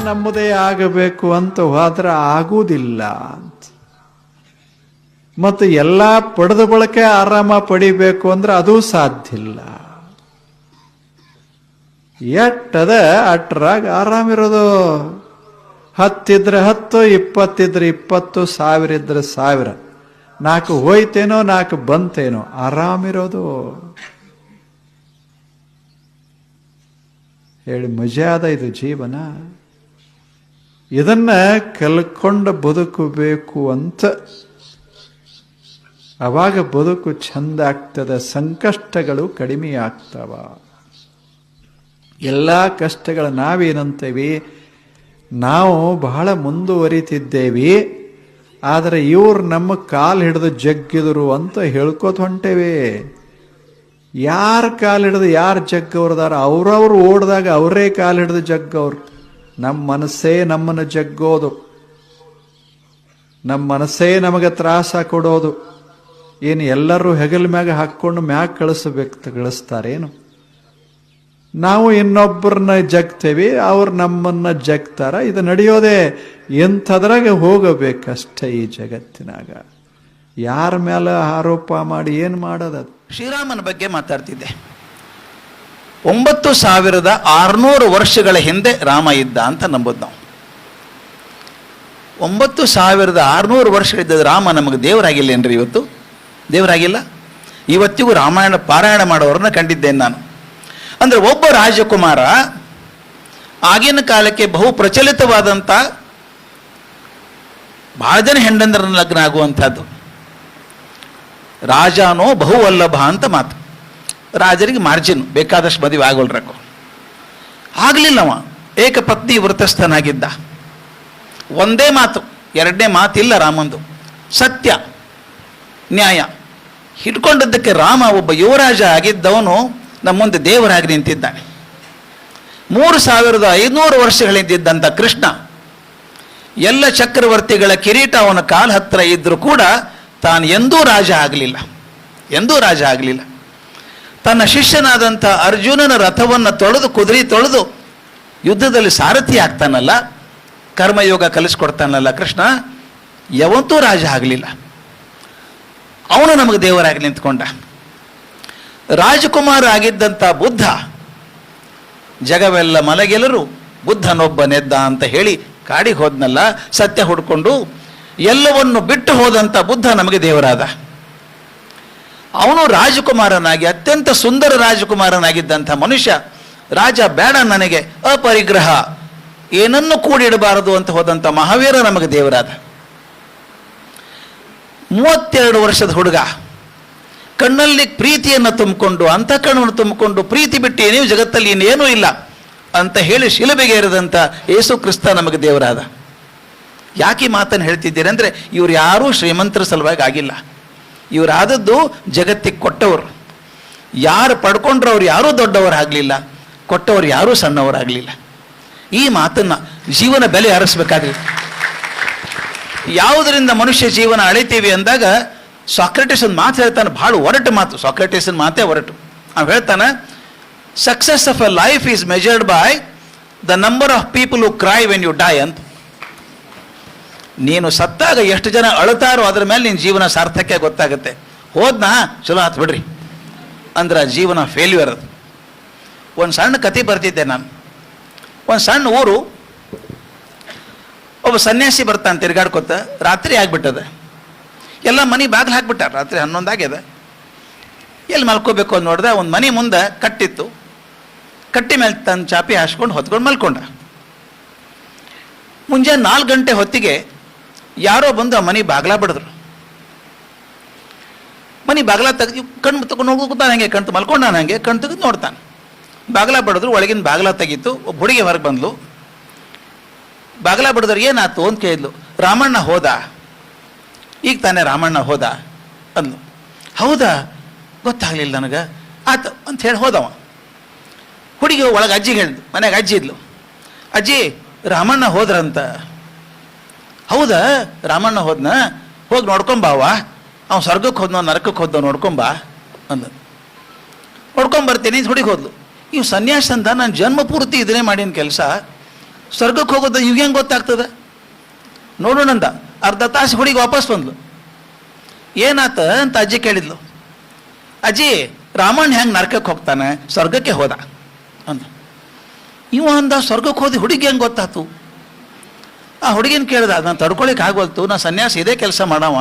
ನಮ್ಮದೇ ಆಗಬೇಕು ಅಂತ ಹೋದ್ರೆ ಆಗುವುದಿಲ್ಲ ಅಂತ. ಮತ್ತು ಎಲ್ಲ ಪಡೆದ ಬಳಕೆ ಆರಾಮ ಪಡಿಬೇಕು ಅಂದ್ರೆ ಅದೂ ಸಾಧ್ಯ ಇಲ್ಲ. ಎಟ್ಟದ ಅಟ್ರಾಗ ಆರಾಮಿರೋದು. 10 ಇದ್ರೆ 10, 20 ಇದ್ರೆ 20, 1000 ಇದ್ರೆ 1000. 4 ಹೋಯ್ತೇನೋ 4 ಬಂತೇನೋ, ಆರಾಮಿರೋದು. ಹೇಳಿ ಮಜಾ ಅದ ಇದು ಜೀವನ. ಇದನ್ನ ಕಲ್ಕೊಂಡು ಬದುಕಬೇಕು ಅಂತ, ಅವಾಗ ಬದುಕು ಚಂದ ಆಗ್ತದೆ, ಸಂಕಷ್ಟಗಳು ಕಡಿಮೆ ಆಗ್ತವ. ಎಲ್ಲ ಕಷ್ಟಗಳು ನಾವೇನಂತೇವಿ, ನಾವು ಬಹಳ ಮುಂದುವರಿತಿದ್ದೇವೆ, ಆದರೆ ಇವ್ರು ನಮ್ಮ ಕಾಲು ಹಿಡಿದು ಜಗ್ಗಿದ್ರು ಅಂತ ಹೇಳ್ಕೋತ ಹೊಂಟೇವೆ. ಯಾರ ಕಾಲು ಹಿಡಿದು ಯಾರು ಜಗ್ಗವ್ರದಾರ? ಅವ್ರವ್ರು ಓಡಿದಾಗ ಅವರೇ ಕಾಲು ಹಿಡಿದು ಜಗ್ಗವ್ರು. ನಮ್ಮ ಮನಸ್ಸೇ ನಮ್ಮನ್ನು ಜಗ್ಗೋದು, ನಮ್ಮ ಮನಸ್ಸೇ ನಮಗೆ ತ್ರಾಸ ಕೊಡೋದು. ಏನು ಎಲ್ಲರೂ ಹೆಗಲ ಮ್ಯಾಗ ಹಾಕ್ಕೊಂಡು ಮ್ಯಾಗ ಕಳಿಸ್ತಾರೇನು? ನಾವು ಇನ್ನೊಬ್ಬರನ್ನ ಜಗ್ತೇವಿ, ಅವ್ರು ನಮ್ಮನ್ನ ಜಗ್ತಾರ. ಇದು ನಡೆಯೋದೇ ಎಂಥದ್ರಾಗ ಹೋಗಬೇಕಷ್ಟೇ ಈ ಜಗತ್ತಿನಾಗ. ಯಾರ ಮೇಲೆ ಆರೋಪ ಮಾಡಿ ಏನು ಮಾಡೋದು? ಶ್ರೀರಾಮನ ಬಗ್ಗೆ ಮಾತಾಡ್ತಿದ್ದೆ. 9600 ವರ್ಷಗಳ ಹಿಂದೆ ರಾಮ ಇದ್ದ ಅಂತ ನಂಬೋದು ನಾವು. 9600 ವರ್ಷಗಳಿದ್ದ ರಾಮ ನಮಗೆ ದೇವರಾಗಿಲ್ಲೇನ್ರಿ? ಇವತ್ತು ದೇವರಾಗಿಲ್ಲ. ಇವತ್ತಿಗೂ ರಾಮಾಯಣ ಪಾರಾಯಣ ಮಾಡೋರನ್ನ ಕಂಡಿದ್ದೇನೆ ನಾನು. ಅಂದರೆ ಒಬ್ಬ ರಾಜಕುಮಾರ ಆಗಿನ ಕಾಲಕ್ಕೆ ಬಹು ಪ್ರಚಲಿತವಾದಂಥ, ಬಹಳ ಜನ ಹೆಂಡಂದ್ರನ್ನ ಲಗ್ನ ಆಗುವಂಥದ್ದು. ರಾಜನೋ ಬಹುವಲ್ಲಭ ಅಂತ ಮಾತು. ರಾಜರಿಗೆ ಮಾರ್ಜಿನ್ ಬೇಕಾದಷ್ಟು ಮದುವೆ ಆಗೋಲ್ರಕು. ಆಗಲಿಲ್ಲವ, ಏಕಪತ್ನಿ ವೃತಸ್ಥನಾಗಿದ್ದ. ಒಂದೇ ಮಾತು, ಎರಡನೇ ಮಾತಿಲ್ಲ ರಾಮಂದು. ಸತ್ಯ ನ್ಯಾಯ ಹಿಡ್ಕೊಂಡದ್ದಕ್ಕೆ ರಾಮ ಒಬ್ಬ ಯುವರಾಜ ಆಗಿದ್ದವನು ನಮ್ಮ ಮುಂದೆ ದೇವರಾಗಿ ನಿಂತಿದ್ದಾನೆ. 3500 ವರ್ಷಗಳಿದ್ದಂಥ ಕೃಷ್ಣ, ಎಲ್ಲ ಚಕ್ರವರ್ತಿಗಳ ಕಿರೀಟ ಅವನ ಕಾಲ ಹತ್ರ ಇದ್ರೂ ಕೂಡ ತಾನು ಎಂದೂ ರಾಜ ಆಗಲಿಲ್ಲ, ಎಂದೂ ರಾಜ ಆಗಲಿಲ್ಲ. ತನ್ನ ಶಿಷ್ಯನಾದಂಥ ಅರ್ಜುನನ ರಥವನ್ನು ತೊಳೆದು, ಕುದುರೆ ತೊಳೆದು ಯುದ್ಧದಲ್ಲಿ ಸಾರಥಿ ಆಗ್ತಾನಲ್ಲ, ಕರ್ಮಯೋಗ ಕಲಿಸ್ಕೊಡ್ತಾನಲ್ಲ ಕೃಷ್ಣ, ಯಾವತ್ತೂ ರಾಜ ಆಗಲಿಲ್ಲ. ಅವನು ನಮಗೆ ದೇವರಾಗಿ ನಿಂತ್ಕೊಂಡ. ರಾಜಕುಮಾರ ಆಗಿದ್ದಂಥ ಬುದ್ಧ, ಜಗವೆಲ್ಲ ಮಲಗೆಲ್ಲರೂ ಬುದ್ಧನೊಬ್ಬನೆದ್ದ ಅಂತ ಹೇಳಿ ಕಾಡಿಗೆ ಹೋದ್ನಲ್ಲ, ಸತ್ಯ ಹುಡ್ಕೊಂಡು ಎಲ್ಲವನ್ನು ಬಿಟ್ಟು ಹೋದಂಥ ಬುದ್ಧ ನಮಗೆ ದೇವರಾದ. ಅವನು ರಾಜಕುಮಾರನಾಗಿ, ಅತ್ಯಂತ ಸುಂದರ ರಾಜಕುಮಾರನಾಗಿದ್ದಂಥ ಮನುಷ್ಯ, ರಾಜ ಬೇಡ ನನಗೆ, ಅಪರಿಗ್ರಹ, ಏನನ್ನು ಕೂಡಿಡಬಾರದು ಅಂತ ಹೋದಂಥ ಮಹಾವೀರ ನಮಗೆ ದೇವರಾದ. 32 ವರ್ಷದ ಹುಡುಗ, ಕಣ್ಣಲ್ಲಿ ಪ್ರೀತಿಯನ್ನು ತುಂಬಿಕೊಂಡು, ಅಂತಃಕರಣವನ್ನು ತುಂಬಿಕೊಂಡು, ಪ್ರೀತಿ ಬಿಟ್ಟು ಏನೇನು ಜಗತ್ತಲ್ಲಿ ಇನ್ನೇನೂ ಇಲ್ಲ ಅಂತ ಹೇಳಿ ಶಿಲುಬೆಗೆ ಏರಿದಂಥ ಯೇಸು ಕ್ರಿಸ್ತ ನಮಗೆ ದೇವರಾದ. ಯಾಕೆ ಮಾತನ್ನು ಹೇಳ್ತಿದ್ದೀರಿ ಅಂದರೆ, ಇವ್ರು ಯಾರೂ ಶ್ರೀಮಂತರ ಸಲುವಾಗಿ ಆಗಿಲ್ಲ. ಇವರಾದದ್ದು ಜಗತ್ತಿಗೆ ಕೊಟ್ಟವರು. ಯಾರು ಪಡ್ಕೊಂಡ್ರು ಅವ್ರು ಯಾರೂ ದೊಡ್ಡವರಾಗಲಿಲ್ಲ, ಕೊಟ್ಟವರು ಯಾರೂ ಸಣ್ಣವರಾಗಲಿಲ್ಲ. ಈ ಮಾತನ್ನು ಜೀವನ ಬೆಲೆ ಹರಿಸ್ಬೇಕಾಗಿದೆ. ಯಾವುದರಿಂದ ಮನುಷ್ಯ ಜೀವನ ಅಳಿತೀವಿ ಅಂದಾಗ ಸಾಕ್ರೆಟಿಸ್ ಒಂದು ಮಾತು ಹೇಳ್ತಾನೆ, ಭಾಳ ಒರಟು ಮಾತು. ಸಾಕ್ರೆಟಿಸನ್ ಮಾತೇ ಒರಟು. ಅವ್ನು ಹೇಳ್ತಾನೆ, success of a life is measured by the number of people who cry when you die ಅಂತ. ನೀನು ಸತ್ತಾಗ ಎಷ್ಟು ಜನ ಅಳುತ್ತಾರೋ ಅದ್ರ ಮೇಲೆ ನಿನ್ನ ಜೀವನ ಸಾರ್ಥಕ್ಯ ಗೊತ್ತಾಗುತ್ತೆ. ಹೋದ್ನಾ ಚಲೋ ಆತು ಬಿಡ್ರಿ ಅಂದ್ರೆ ಜೀವನ ಫೇಲ್ಯೂರ್ ಅದು. ಒಂದು ಸಣ್ಣ ಕತೆ ಬರ್ತಿದ್ದೆ ನಾನು. ಒಂದು ಸಣ್ಣ ಊರು, ಒಬ್ಬ ಸನ್ಯಾಸಿ ಬರ್ತಾನೆ ತಿರ್ಗಾಡ್ಕೊತ. ರಾತ್ರಿ ಆಗ್ಬಿಟ್ಟದ, ಎಲ್ಲ ಮನೆ ಬಾಗಿಲು ಹಾಕ್ಬಿಟ್ಟಾರ. ರಾತ್ರಿ 11 ಆಗ್ಯದ. ಎಲ್ಲಿ ಮಲ್ಕೋಬೇಕು ಅಂತ ನೋಡ್ದೆ, ಒಂದು ಮನೆ ಮುಂದೆ ಕಟ್ಟಿತ್ತು. ಕಟ್ಟಿ ಮೇಲೆ ತನ್ನ ಚಾಪಿ ಹಾಸ್ಕೊಂಡು ಹೊತ್ಕೊಂಡು ಮಲ್ಕೊಂಡ. ಮುಂಜಾನೆ 4 ಗಂಟೆ ಹೊತ್ತಿಗೆ ಯಾರೋ ಬಂದು ಆ ಮನೆ ಬಾಗ್ಲ ಬಡಿದ್ರು. ಮನೆ ಬಾಗ್ಲ ತೆಗೆದು ಕಣ್ಣು ತಗೊಂಡು ನೋಡ್ಕೊತಾನೆ, ಹಂಗೆ ಕಣ್ತು ಮಲ್ಕೊಂಡ, ಹಂಗೆ ಕಣ್ಣು ತೆಗೆದು ನೋಡ್ತಾನೆ. ಬಾಗ್ಲ ಬಡಿದ್ರು, ಒಳಗಿನ ಬಾಗ್ಲ ತೆಗೀತು. ಒಬ್ಬ ಹುಡುಗಿ ಹೊರಗೆ ಬಂದ್ಲು. ಬಾಗ್ಲ ಬಡಿದ್ರು, ಏನಾಯ್ತು ಅಂತ ಕೇಳಿದ್ಲು. ರಾಮಣ್ಣ ಹೋದ, ಈಗ ತಾನೇ ರಾಮಣ್ಣ ಹೋದ ಅಂದ್ಲು. ಹೌದಾ, ಗೊತ್ತಾಗ್ಲಿಲ್ಲ ನನಗೆ, ಆಯ್ತು ಅಂತ ಹೇಳಿ ಹೋದವ. ಹುಡುಗಿ ಒಳಗೆ ಅಜ್ಜಿಗೆ ಹೇಳಿದ್ಲು, ಮನೆಗೆ ಅಜ್ಜಿ ಇದ್ಲು. ಅಜ್ಜಿ, ರಾಮಣ್ಣ ಹೋದ್ರಂತ. ಹೌದಾ, ರಾಮಣ್ಣ ಹೋದ್ನ, ಹೋಗಿ ನೋಡ್ಕೊಂಬಾವ, ಅವ್ನು ಸ್ವರ್ಗಕ್ಕೆ ಹೋದ್ನೋ ನರಕಕ್ಕೆ ಹೋದ್ನೋ ನೋಡ್ಕೊಂಬಾ ಅಂದ. ನೋಡ್ಕೊಂಬರ್ತೀನಿ ಹುಡುಗಿ ಹೋದ್ಲು. ಇವು ಸನ್ಯಾಸ ಅಂತ ನಾನು ಜನ್ಮ ಪೂರ್ತಿ ಇದನ್ನೇ ಮಾಡಿನ ಕೆಲಸ, ಸ್ವರ್ಗಕ್ಕೆ ಹೋಗೋದು ಇವ್ ಹೆಂಗೆ ಗೊತ್ತಾಗ್ತದೆ ನೋಡೋಣಂದ. ಅರ್ಧ ತಾಸು ಹುಡುಗಿ ವಾಪಸ್ ಬಂದ್ಲು. ಏನಾತ ಅಂತ ಅಜ್ಜಿ ಕೇಳಿದ್ಲು. ಅಜ್ಜಿ, ರಾಮಣ್ಣ ಹೆಂಗೆ ನರಕಕ್ಕೆ ಹೋಗ್ತಾನೆ, ಸ್ವರ್ಗಕ್ಕೆ ಹೋದ ಅಂದ. ಇವ ಅಂದ, ಸ್ವರ್ಗಕ್ಕೆ ಹೋದಿ ಹುಡುಗಿ ಹೆಂಗೆ ಗೊತ್ತಾತು? ಆ ಹುಡುಗಿನ ಕೇಳ್ದ, ನಾನು ತಡ್ಕೊಳಿಕ್ಕೆ ಆಗೋಲ್ತು, ನಾ ಸನ್ಯಾಸ ಇದೇ ಕೆಲಸ ಮಾಡವ,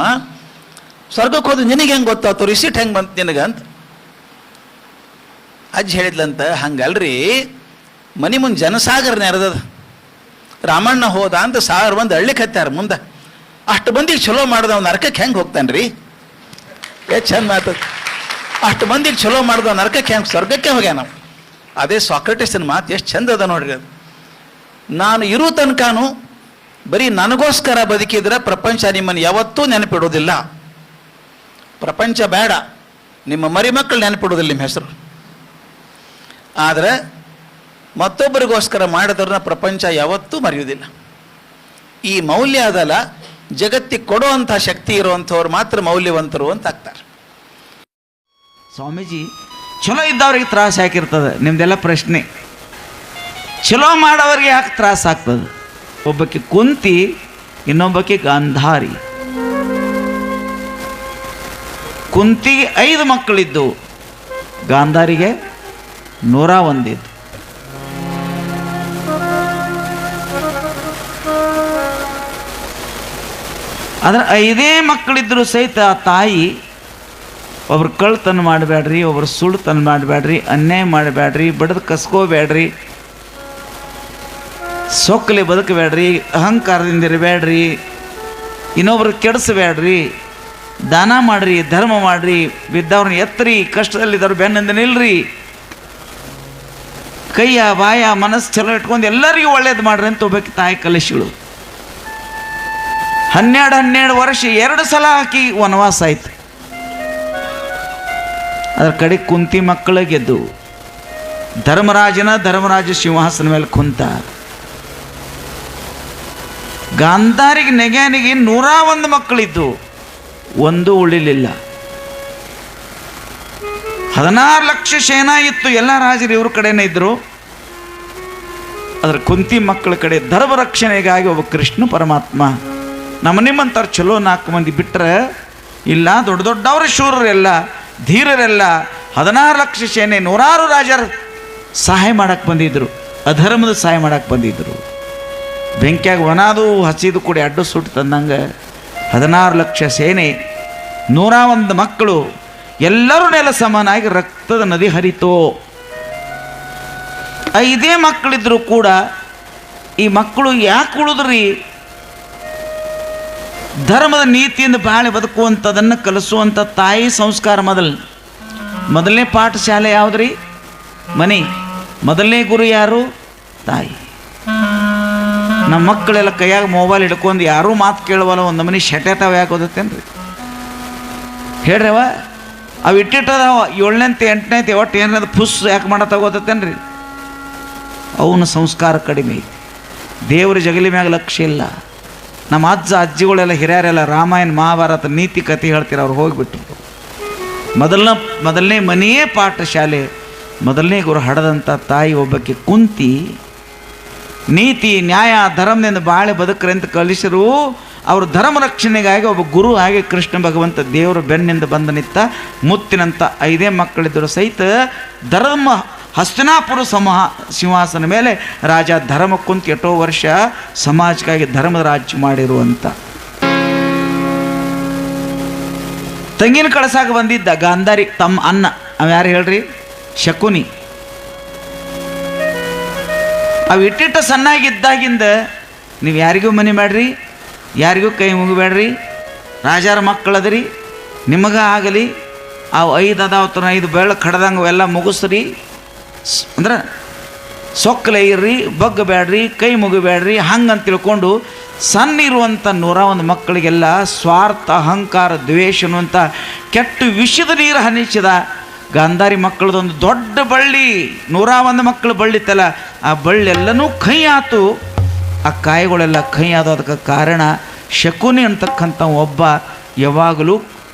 ಸ್ವರ್ಗಕ್ಕೆ ಹೋದ ನಿನಗೆ ಹೆಂಗೆ ಗೊತ್ತಾತು, ರಿಸಿಟ್ ಹೆಂಗೆ ಬಂತು ನಿನಗೆ ಅಂತ ಅಜ್ಜಿ ಹೇಳಿದ್ಲಂತ. ಹಂಗಲ್ರಿ, ಮನೆ ಮುಂದೆ ಜನಸಾಗರ ನೆರೆದದ, ರಾಮಣ್ಣ ಹೋದ ಅಂತ 1000 ಮಂದಿ ಅಳ್ಳಿಕ್ಕೆ ಹತ್ತಾರ ಮುಂದೆ. ಅಷ್ಟು ಮಂದಿಗೆ ಚಲೋ ಮಾಡಿದವ್ ನರಕಕ್ಕೆ ಹೆಂಗೆ ಹೋಗ್ತಾನೆ ರೀ? ಎಷ್ಟು ಚಂದ ಮಾತದ. ಅಷ್ಟು ಮಂದಿಗೆ ಚಲೋ ಮಾಡಿದವ್ ನರಕಕ್ಕೆ ಹೆಂಗೆ ಸ್ವರ್ಗಕ್ಕೆ ಹೋಗ್ಯಾನ. ಅದೇ ಸಾಕ್ರೆಟಿಸನ್ ಮಾತು ಎಷ್ಟು ಚಂದ ಅದ ನೋಡ್ರಿ. ಅದು ನಾನು ಇರೋ ತನಕನೂ ಬರೀ ನನಗೋಸ್ಕರ ಬದುಕಿದ್ರೆ ಪ್ರಪಂಚ ನಿಮ್ಮನ್ನು ಯಾವತ್ತೂ ನೆನಪಿಡೋದಿಲ್ಲ. ಪ್ರಪಂಚ ಬೇಡ, ನಿಮ್ಮ ಮರಿಮಕ್ಕಳು ನೆನಪಿಡೋದಿಲ್ಲ ನಿಮ್ಮ ಹೆಸರು. ಆದರೆ ಮತ್ತೊಬ್ಬರಿಗೋಸ್ಕರ ಮಾಡಿದ್ರನ್ನ ಪ್ರಪಂಚ ಯಾವತ್ತೂ ಮರೆಯೋದಿಲ್ಲ. ಈ ಮೌಲ್ಯ ಅದಲ್ಲ, ಜಗತ್ತಿಗೆ ಕೊಡುವಂಥ ಶಕ್ತಿ ಇರುವಂಥವ್ರು ಮಾತ್ರ ಮೌಲ್ಯವಂತರು ಅಂತ ಆಗ್ತಾರೆ. ಸ್ವಾಮೀಜಿ, ಚಲೋ ಇದ್ದವ್ರಿಗೆ ತ್ರಾಸ ಹಾಕಿರ್ತದೆ. ನಿಮ್ದೆಲ್ಲ ಪ್ರಶ್ನೆ, ಚಲೋ ಮಾಡೋರಿಗೆ ಯಾಕೆ ತ್ರಾಸ ಆಗ್ತದೆ? ಒಬ್ಬಕ್ಕೆ ಕುಂತಿ, ಇನ್ನೊಬ್ಬಕ್ಕೆ ಗಾಂಧಾರಿ. ಕುಂತಿಗೆ 5 ಮಕ್ಕಳಿದ್ದು, ಗಾಂಧಾರಿಗೆ 101 ಇದ್ದು. ಆದರೆ 5 ಮಕ್ಕಳಿದ್ದರೂ ಸಹಿತ ಆ ತಾಯಿ, ಒಬ್ರು ಕಳ್ತನ ಮಾಡಬೇಡ್ರಿ, ಒಬ್ರು ಸುಳ್ತನ ಮಾಡಬೇಡ್ರಿ, ಅನ್ಯಾಯ ಮಾಡಬೇಡ್ರಿ, ಬಡದು ಕಸ್ಕೋಬೇಡ್ರಿ, ಸೊಕ್ಕಲೆ ಬದುಕಬೇಡ್ರಿ, ಅಹಂಕಾರದಿಂದ ಇರಬೇಡ್ರಿ, ಇನ್ನೊಬ್ರು ಕೆಡಿಸಬೇಡ್ರಿ, ದಾನ ಮಾಡ್ರಿ, ಧರ್ಮ ಮಾಡ್ರಿ, ಬಿದ್ದವ್ರನ್ನ ಎತ್ತರಿ, ಕಷ್ಟದಲ್ಲಿದ್ದವ್ರು ಬೆನ್ನಿಂದ ನಿಲ್ರಿ, ಕೈಯ ಬಾಯ ಮನಸ್ಸು ಚಲೋ ಇಟ್ಕೊಂಡು ಎಲ್ಲರಿಗೂ ಒಳ್ಳೇದು ಮಾಡ್ರಿ ಅಂತ ಒಬ್ಬಕ್ಕೆ ತಾಯಿ ಕಲಿಸಿಗಳು. 12 ವರ್ಷ 2 ಸಲ ಹಾಕಿ ವನವಾಸ ಆಯ್ತು. ಅದರ ಕಡೆ ಕುಂತಿ ಮಕ್ಕಳ ಗೆದ್ದು ಧರ್ಮರಾಜ ಸಿಂಹಾಸನ ಮೇಲೆ ಕುಂತ. ಗಾಂಧಾರಿಗೆ ನೆಗ್ಯಾನಿಗೆ 101 ಮಕ್ಕಳಿದ್ದು, ಒಂದು ಉಳಿಲಿಲ್ಲ. 16 ಲಕ್ಷ ಸೇನಾ ಇತ್ತು, ಎಲ್ಲ ರಾಜರು ಇವ್ರ ಕಡೆನೇ ಇದ್ರು. ಅದರ ಕುಂತಿ ಮಕ್ಕಳ ಕಡೆ ಧರ್ಮ ರಕ್ಷಣೆಗಾಗಿ ಒಬ್ಬ ಕೃಷ್ಣ ಪರಮಾತ್ಮ, ನಿಮ್ಮಂಥವ್ರು ಚಲೋ 4 ಮಂದಿ ಬಿಟ್ಟರೆ ಇಲ್ಲ, ದೊಡ್ಡ ದೊಡ್ಡವ್ರ ಶೂರರೆಲ್ಲ, ಧೀರರೆಲ್ಲ, 16 ಲಕ್ಷ ಸೇನೆ, 100 ರಾಜರು ಸಹಾಯ ಮಾಡಕ್ಕೆ ಬಂದಿದ್ರು, ಅಧರ್ಮದ ಸಹಾಯ ಮಾಡಕ್ಕೆ ಬಂದಿದ್ರು. ಬೆಂಕಿಯಾಗ ಒನಾದು ಹಸಿದು ಕೂಡಿ ಅಡ್ಡು ಸುಟ್ಟು ತಂದಂಗೆ 16 ಲಕ್ಷ ಸೇನೆ, 101 ಮಕ್ಕಳು, ಎಲ್ಲರೂ ನೆಲ ಸಮಾನಾಗಿ ರಕ್ತದ ನದಿ ಹರಿತೋ. 5 ಮಕ್ಕಳಿದ್ರು ಕೂಡ ಈ ಮಕ್ಕಳು ಯಾಕೆ ಉಳಿದ್ರಿ? ಧರ್ಮದ ನೀತಿಯಿಂದ ಬಾಳೆ ಬದುಕುವಂಥದನ್ನು ಕಲಿಸುವಂಥ ತಾಯಿ ಸಂಸ್ಕಾರ. ಮೊದಲನೇ ಪಾಠಶಾಲೆ ಯಾವುದ್ರಿ? ಮನೆ. ಮೊದಲನೇ ಗುರು ಯಾರು? ತಾಯಿ. ನಮ್ಮ ಮಕ್ಕಳೆಲ್ಲ ಕೈಯಾಗ ಮೊಬೈಲ್ ಹಿಡ್ಕೊಂಡು ಯಾರೂ ಮಾತು ಕೇಳುವಲ್ಲ, ಒಂದು ಮನೆ ಶೆಟೆತಾವ ಯಾಕೆ ಓದುತ್ತೇನ್ರಿ? ಹೇಳ್ರವ, ಅವು ಇಟ್ಟಿಟ್ಟದಾವ 7ನೇಂತೆ 8ನೇಂತೆ ಒಟ್ಟು ಏನಾದ್ರು ಪುಸ್ ಯಾಕೆ ಮಾಡತ್ತಾವ ಓದುತ್ತೇನ್ರಿ? ಅವನ ಸಂಸ್ಕಾರ ಕಡಿಮೆ ಐತಿ. ದೇವ್ರ ಜಗಲಿ ಮ್ಯಾಗ ಲಕ್ಷ್ಯ ಇಲ್ಲ. ನಮ್ಮ ಅಜ್ಜಿಗಳೆಲ್ಲ ಹಿರಿಯರೆಲ್ಲ ರಾಮಾಯಣ ಮಹಾಭಾರತ ನೀತಿ ಕಥೆ ಹೇಳ್ತೀರ, ಅವ್ರು ಹೋಗಿಬಿಟ್ರು. ಮೊದಲನೇ ಮನೆಯೇ ಪಾಠಶಾಲೆ, ಮೊದಲನೇ ಗುರು ಹಡದಂಥ ತಾಯಿ ಒಬ್ಬಕ್ಕೆ ಕುಂತಿ ನೀತಿ ನ್ಯಾಯ ಧರ್ಮದಿಂದ ಬಾಳೆ ಬದುಕ್ರೆ ಅಂತ ಕಲಿಸರು. ಅವರು ಧರ್ಮ ರಕ್ಷಣೆಗಾಗಿ ಒಬ್ಬ ಗುರು ಹಾಗೆ ಕೃಷ್ಣ ಭಗವಂತ ದೇವರ ಬೆನ್ನಿಂದ ಬಂದ ನಿಂತ. ಮುತ್ತಿನಂಥ 5 ಮಕ್ಕಳಿದ್ದರು ಸಹಿತ ಧರ್ಮ ಹಸ್ತಿನಾಪುರ ಸಿಂಹಾಸನ ಮೇಲೆ ರಾಜ ಧರ್ಮ ಕುಂತ ಎಷ್ಟೋ ವರ್ಷ ಸಮಾಜಕ್ಕಾಗಿ ಧರ್ಮದ ರಾಜ್ಯ ಮಾಡಿರುವಂಥ. ತಂಗಿನ ಕಳಸಾಗ ಬಂದಿದ್ದ ಗಾಂಧಾರಿ ತಮ್ಮ ಅನ್ನ, ಅವ ಯಾರು ಹೇಳ್ರಿ? ಶಕುನಿ. ಅವು ಇಟ್ಟಿಟ್ಟ ಸಣ್ಣಾಗಿದ್ದಾಗಿಂದ ನೀವು ಯಾರಿಗೂ ಮನೆ ಮಾಡ್ರಿ, ಯಾರಿಗೂ ಕೈ ಮುಗಿಬೇಡ್ರಿ, ರಾಜರ ಮಕ್ಕಳದ್ರಿ, ನಿಮಗೆ ಆಗಲಿ, ಅವು 5 ಅದಾವತ್ತನ 5 ಬೆಳ್ಳ ಕಡ್ದಂಗೆ ಅವೆಲ್ಲ ಮುಗಿಸ್ರಿ, ಅಂದ್ರೆ ಸೊಕ್ಕಲೆ ಇರ್ರಿ, ಬಗ್ಗಬೇಡ್ರಿ, ಕೈ ಮುಗಿಬೇಡ್ರಿ, ಹಂಗಂತ ತಿಳ್ಕೊಂಡು ಸಣ್ಣ ಇರುವಂಥ 101 ಮಕ್ಕಳಿಗೆಲ್ಲ ಸ್ವಾರ್ಥ, ಅಹಂಕಾರ, ದ್ವೇಷ ಅನ್ನುವಂಥ ಕೆಟ್ಟ ವಿಷದ ನೀರು ಹನಿಸಿದ. ಗಾಂಧಾರಿ ಮಕ್ಕಳದೊಂದು ದೊಡ್ಡ ಬಳ್ಳಿ, 101 ಮಕ್ಕಳು ಬಳ್ಳಿತ್ತಲ್ಲ, ಆ ಬಳ್ಳೆಲ್ಲನೂ ಕೈ ಆತು. ಆ ಕಾಯಿಗಳೆಲ್ಲ ಕೈ ಆದೋದಕ್ಕೆ ಕಾರಣ ಶಕುನಿ ಅಂತಕ್ಕಂಥ ಒಬ್ಬ ಯಾವಾಗಲೂ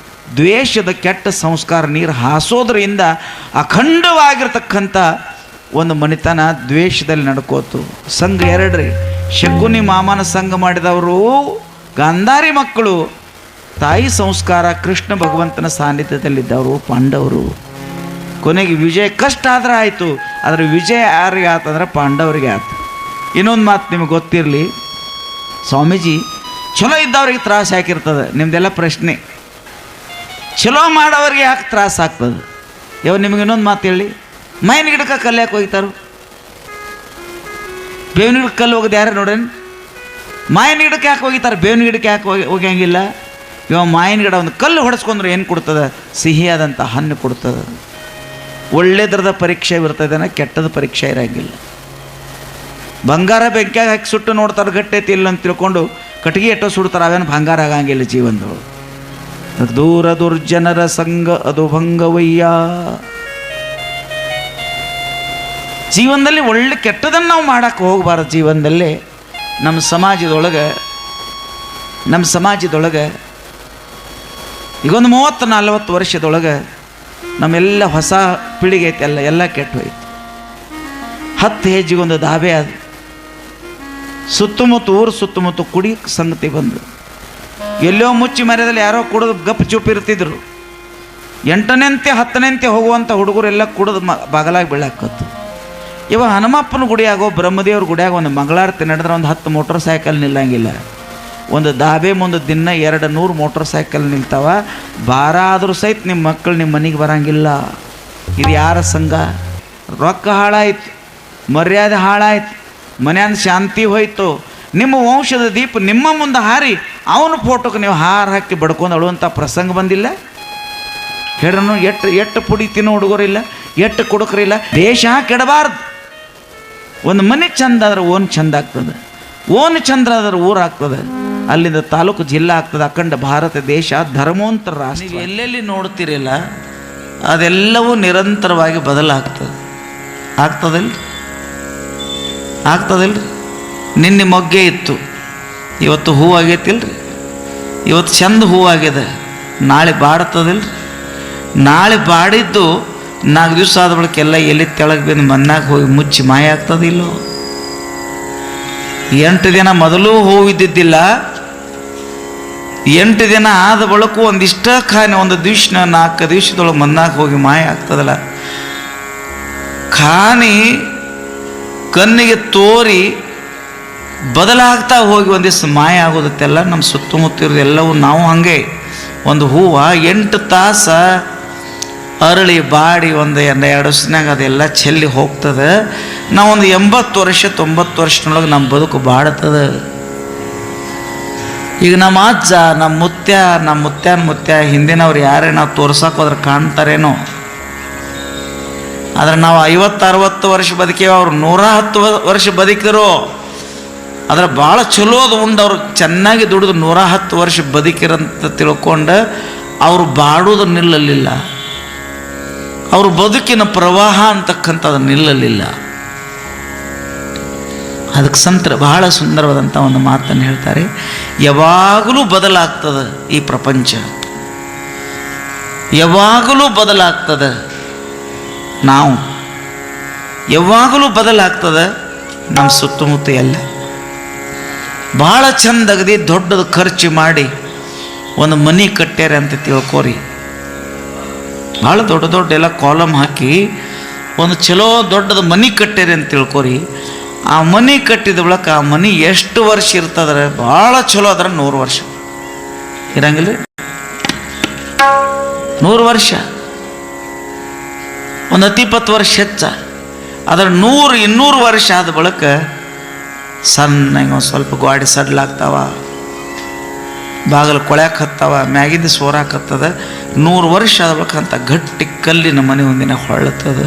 ದ್ವೇಷದ ಕೆಟ್ಟ ಸಂಸ್ಕಾರ ನೀರು ಹಾಸೋದ್ರಿಂದ ಅಖಂಡವಾಗಿರ್ತಕ್ಕಂಥ ಒಂದು ಮನಿತನ ದ್ವೇಷದಲ್ಲಿ ನಡ್ಕೋತು. ಸಂಘ 2 ರೀ. ಶಕುನಿ ಮಾಮನ ಸಂಘ ಮಾಡಿದವರು ಗಾಂಧಾರಿ ಮಕ್ಕಳು. ತಾಯಿ ಸಂಸ್ಕಾರ ಕೃಷ್ಣ ಭಗವಂತನ ಸಾನ್ನಿಧ್ಯದಲ್ಲಿದ್ದವರು ಪಾಂಡವರು. ಕೊನೆಗೆ ವಿಜಯ ಕಷ್ಟ ಆದ್ರೆ ಆಯಿತು, ಆದರೆ ವಿಜಯ ಯಾರಿಗೆ ಆತಂದ್ರೆ ಪಾಂಡವರಿಗೆ ಆಯ್ತು. ಇನ್ನೊಂದು ಮಾತು ನಿಮಗೆ ಗೊತ್ತಿರಲಿ, ಸ್ವಾಮೀಜಿ ಚಲೋ ಇದ್ದವ್ರಿಗೆ ತ್ರಾಸ ಹಾಕಿರ್ತದೆ. ನಿಮ್ದೆಲ್ಲ ಪ್ರಶ್ನೆ, ಚಲೋ ಮಾಡೋರಿಗೆ ಯಾಕೆ ತ್ರಾಸ ಆಗ್ತದೆ? ನಿಮಗೆ ಇನ್ನೊಂದು ಮಾತು ಹೇಳಿ, ಮೈನ ಗಿಡಕ್ಕೆ ಕಲ್ಲು ಯಾಕೆ ಹೋಗ್ತಾರು? ಬೇವಿನ ಗಿಡಕ್ಕೆ ಕಲ್ಲು ಹೋಗೋದು ಯಾರು ನೋಡ್ರಿ? ಮಾಯಿನ ಗಿಡಕ್ಕೆ ಯಾಕೆ ಹೋಗಿತಾರೆ? ಬೇವಿನ ಗಿಡಕ್ಕೆ ಯಾಕೆ ಹೋಗಂಗಿಲ್ಲ? ಮಾಯಿನ ಗಿಡ ಒಂದು ಕಲ್ಲು ಹೊಡೆಸ್ಕೊಂಡ್ರೆ ಏನು ಕೊಡ್ತದೆ? ಸಿಹಿಯಾದಂಥ ಹಣ್ಣು ಕೊಡ್ತದೆ. ಒಳ್ಳೆದರದ ಪರೀಕ್ಷೆ ಇರ್ತದೇನ, ಕೆಟ್ಟದ ಪರೀಕ್ಷೆ ಇರೋಂಗಿಲ್ಲ. ಬಂಗಾರ ಬೆಂಕಿಯಾಗ ಹಾಕಿ ಸುಟ್ಟು ನೋಡ್ತಾರೆ, ಗಟ್ಟೈತಿ ಇಲ್ಲ ಅಂತ ತಿಳ್ಕೊಂಡು ಕಟ್ಟಿಗೆ ಎಟ್ಟೋ ಸುಡ್ತಾರೆ, ಅವೇನು ಬಂಗಾರ ಆಗಂಗಿಲ್ಲ ಜೀವನದೊಳಗೆ. ದೂರ ದುರ್ಜನರ ಸಂಘ ಅದು ಭಂಗವಯ್ಯ. ಜೀವನದಲ್ಲಿ ಒಳ್ಳೆ ಕೆಟ್ಟದನ್ನು ನಾವು ಮಾಡೋಕ್ಕೆ ಹೋಗಬಾರ್ದು. ಜೀವನದಲ್ಲಿ ನಮ್ಮ ಸಮಾಜದೊಳಗೆ ಈಗೊಂದು 30-40 ವರ್ಷದೊಳಗೆ ನಮ್ಮೆಲ್ಲ ಹೊಸ ಪೀಳಿಗೆ ಐತೆ, ಎಲ್ಲ ಕೆಟ್ಟು ಹೋಯ್ತು. 10 ಹೆಜ್ಜೆಗೊಂದು ದಾಬೆ ಅದು. ಊರು ಸುತ್ತಮುತ್ತ ಕುಡಿ ಸಂಗತಿ ಬಂದು ಎಲ್ಲೋ ಮುಚ್ಚಿ ಮರ್ಯದಲ್ಲಿ ಯಾರೋ ಕುಡಿದು ಗಪ್ ಚುಪ್ ಇರ್ತಿದ್ರು. 8ನೇಂತೆ 10ನೇಂತೆ ಹೋಗುವಂಥ ಹುಡುಗರೆಲ್ಲ ಕುಡಿದು ಬಾಗಲಾಗಿ ಬೀಳಾಕತ್ತು. ಇವಾಗ ಹನುಮಪ್ಪನ ಗುಡಿಯಾಗೋ ಬ್ರಹ್ಮದೇವ್ರ ಗುಡಿಯಾಗ ಒಂದು ಮಂಗಳಾರತಿ ನಡೆದ್ರೆ ಒಂದು 10 ಮೋಟರ್ ಸೈಕಲ್ ನಿಲ್ಲಂಗಿಲ್ಲ. ಒಂದು ದಾಬೆ ಮುಂದೆ ದಿನ 200 ಮೋಟರ್ ಸೈಕಲ್ ನಿಲ್ತಾವ. ಭಾರ ಆದರೂ ಸಹಿತ ನಿಮ್ಮ ಮಕ್ಕಳು ನಿಮ್ಮ ಮನೆಗೆ ಬರಂಗಿಲ್ಲ. ಇದು ಯಾರ ಸಂಘ? ರೊಕ್ಕ ಹಾಳಾಯ್ತು, ಮರ್ಯಾದೆ ಹಾಳಾಯ್ತು, ಮನೆಯಿಂದ ಶಾಂತಿ ಹೋಯ್ತು. ನಿಮ್ಮ ವಂಶದ ದೀಪ ನಿಮ್ಮ ಮುಂದೆ ಹಾರಿ ಅವನ ಫೋಟೋಕ್ಕೆ ನೀವು ಹಾರ ಹಾಕಿ ಬಡ್ಕೊಂಡು ಅಳುವಂಥ ಪ್ರಸಂಗ ಬಂದಿಲ್ಲ? ಹೇಳ್ರನು, ಎಷ್ಟು ಪುಡಿ ತಿನ್ನೋ ಹುಡುಗರಿಲ್ಲ, ಎಷ್ಟು ಕುಡುಕರಿಲ್ಲ. ದೇಶ ಕೆಡಬಾರ್ದು. ಒಂದು ಮನೆ ಚಂದ ಆದ್ರೆ ಓನ್ ಚಂದ ಆಗ್ತದೆ, ಓನ್ ಚಂದ್ರ ಆದ್ರೆ ಊರಾಗ್ತದೆ, ಅಲ್ಲಿಂದ ತಾಲೂಕು ಜಿಲ್ಲಾ ಆಗ್ತದೆ. ಅಖಂಡ ಭಾರತ ದೇಶ ಧರ್ಮೋಂತರ ರಾಷ್ಟ್ರ. ನೀವು ಎಲ್ಲೆಲ್ಲಿ ನೋಡ್ತೀರಿಲ್ಲ ಅದೆಲ್ಲವೂ ನಿರಂತರವಾಗಿ ಬದಲಾಗ್ತದೆ. ಆಗ್ತದಿಲ್ರಿ? ನಿನ್ನೆ ಮೊಗ್ಗೆ ಇತ್ತು, ಇವತ್ತು ಹೂ ಆಗೈತಿಲ್ರಿ? ಇವತ್ತು ಚಂದ ಹೂ ಆಗಿದೆ, ನಾಳೆ ಬಾಡ್ತದಿಲ್ರಿ? ನಾಳೆ ಬಾಡಿದ್ದು 4 ದಿವಸ ಆದ ಬಳಿಕೆಲ್ಲ ಎಲ್ಲಿ ತೆಳಗೆ ಬಂದು ಮಣ್ಣಾಗ ಹೋಗಿ ಮುಚ್ಚಿ ಮಾಯ ಆಗ್ತದಿಲ್ಲೋ? 8 ದಿನ ಮೊದಲು ಹೂವು ಇದ್ದಿದ್ದಿಲ್ಲ, 8 ದಿನ ಆದ ಬಳಿಕು ಒಂದಿಷ್ಟ ಖಾನೆ ಒಂದು ದಿವ್ಸ 4 ದಿವಸದೊಳಗೆ ಮಣ್ಣಾಗ ಹೋಗಿ ಮಾಯ ಆಗ್ತದಲ್ಲ. ಖಾನಿ ಕಣ್ಣಿಗೆ ತೋರಿ ಬದಲಾಗ್ತಾ ಹೋಗಿ ಒಂದಿವ್ಸ ಮಾಯ ಆಗೋದತ್ತೆಲ್ಲ. ನಮ್ಮ ಸುತ್ತಮುತ್ತ ಇರೋದು ಎಲ್ಲವೂ ನಾವು ಹಾಗೆ. ಒಂದು ಹೂವು 8 ತಾಸು ಅರಳಿ ಬಾಡಿ ಒಂದು 2 ವರ್ಷನಾಗ ಅದೆಲ್ಲ ಚೆಲ್ಲಿ ಹೋಗ್ತದೆ. ನಾವೊಂದು 80 ವರ್ಷ 90 ವರ್ಷದೊಳಗೆ ನಮ್ಮ ಬದುಕು ಬಾಡ್ತದೆ. ಈಗ ನಮ್ಮ ಅಜ್ಜ, ನಮ್ಮ ಮುತ್ಯ ಹಿಂದಿನವ್ರು ಯಾರೇ ನಾವು ತೋರ್ಸಕ್ಕೆ ಹೋದ್ರೆ ಕಾಣ್ತಾರೇನೋ. ಆದರೆ ನಾವು 50-60 ವರ್ಷ ಬದುಕೇವ, ಅವ್ರು 110 ವರ್ಷ ಬದುಕಿದ್ರು. ಆದರೆ ಭಾಳ ಚಲೋದು ಉಂಡು ಅವ್ರು ಚೆನ್ನಾಗಿ ದುಡಿದು 110 ವರ್ಷ ಬದುಕಿರಂತ ತಿಳ್ಕೊಂಡು ಅವರು ಬಾಡೋದು ನಿಲ್ಲಲಿಲ್ಲ. ಅವ್ರ ಬದುಕಿನ ಪ್ರವಾಹ ಅಂತಕ್ಕಂಥದ್ದು ನಿಲ್ಲಲಿಲ್ಲ. ಅದಕ್ಕೆ ಸಂತರ ಬಹಳ ಸುಂದರವಾದಂಥ ಒಂದು ಮಾತನ್ನು ಹೇಳ್ತಾರೆ, ಯಾವಾಗಲೂ ಬದಲಾಗ್ತದೆ ಈ ಪ್ರಪಂಚ, ಯಾವಾಗಲೂ ಬದಲಾಗ್ತದೆ. ನಾವು ಯಾವಾಗಲೂ ಬದಲಾಗ್ತದೆ. ನಮ್ಮ ಸುತ್ತಮುತ್ತ ಎಲ್ಲ ಭಾಳ ಚಂದಗದಿ ದೊಡ್ಡದು ಖರ್ಚು ಮಾಡಿ ಒಂದು ಮನೆ ಕಟ್ಟ್ಯಾರೆ ಅಂತ ತಿಳ್ಕೋರಿ. ಭಾಳ ದೊಡ್ಡ ಎಲ್ಲ ಕಾಲಮ್ ಹಾಕಿ ಒಂದು ಚಲೋ ದೊಡ್ಡದು ಮನೆ ಕಟ್ಟ್ಯಾರೆ ಅಂತ ತಿಳ್ಕೋರಿ. ಆ ಮನೆ ಕಟ್ಟಿದ ಬಳಿಕ ಆ ಮನೆ ಎಷ್ಟು ವರ್ಷ ಇರ್ತದ್ರೆ ಭಾಳ ಚಲೋ ಅದ್ರ 100 ವರ್ಷ ಇರಂಗಿಲ್ಲ. 100 ವರ್ಷ, ಒಂದು 10-20 ವರ್ಷ ಹೆಚ್ಚ. ಅದ್ರ 100-200 ವರ್ಷ ಆದ ಬಳಿಕ ಸಣ್ಣಗೆ ಒಂದು ಸ್ವಲ್ಪ ಗಾಡಿ ಸಡ್ಲಾಗ್ತಾವ, ಬಾಗಿಲು ಕೊಳ್ಯಾಕೆ ಹತ್ತಾವ, ಮ್ಯಾಗಿಂದ ಸೋರಾಕತ್ತದ. 100 ವರ್ಷ ಆದ ಬಳಿಕ ಅಂತ ಗಟ್ಟಿ ಕಲ್ಲಿನ ಮನೆ ಒಂದಿನ ಹೊಳ್ತದ.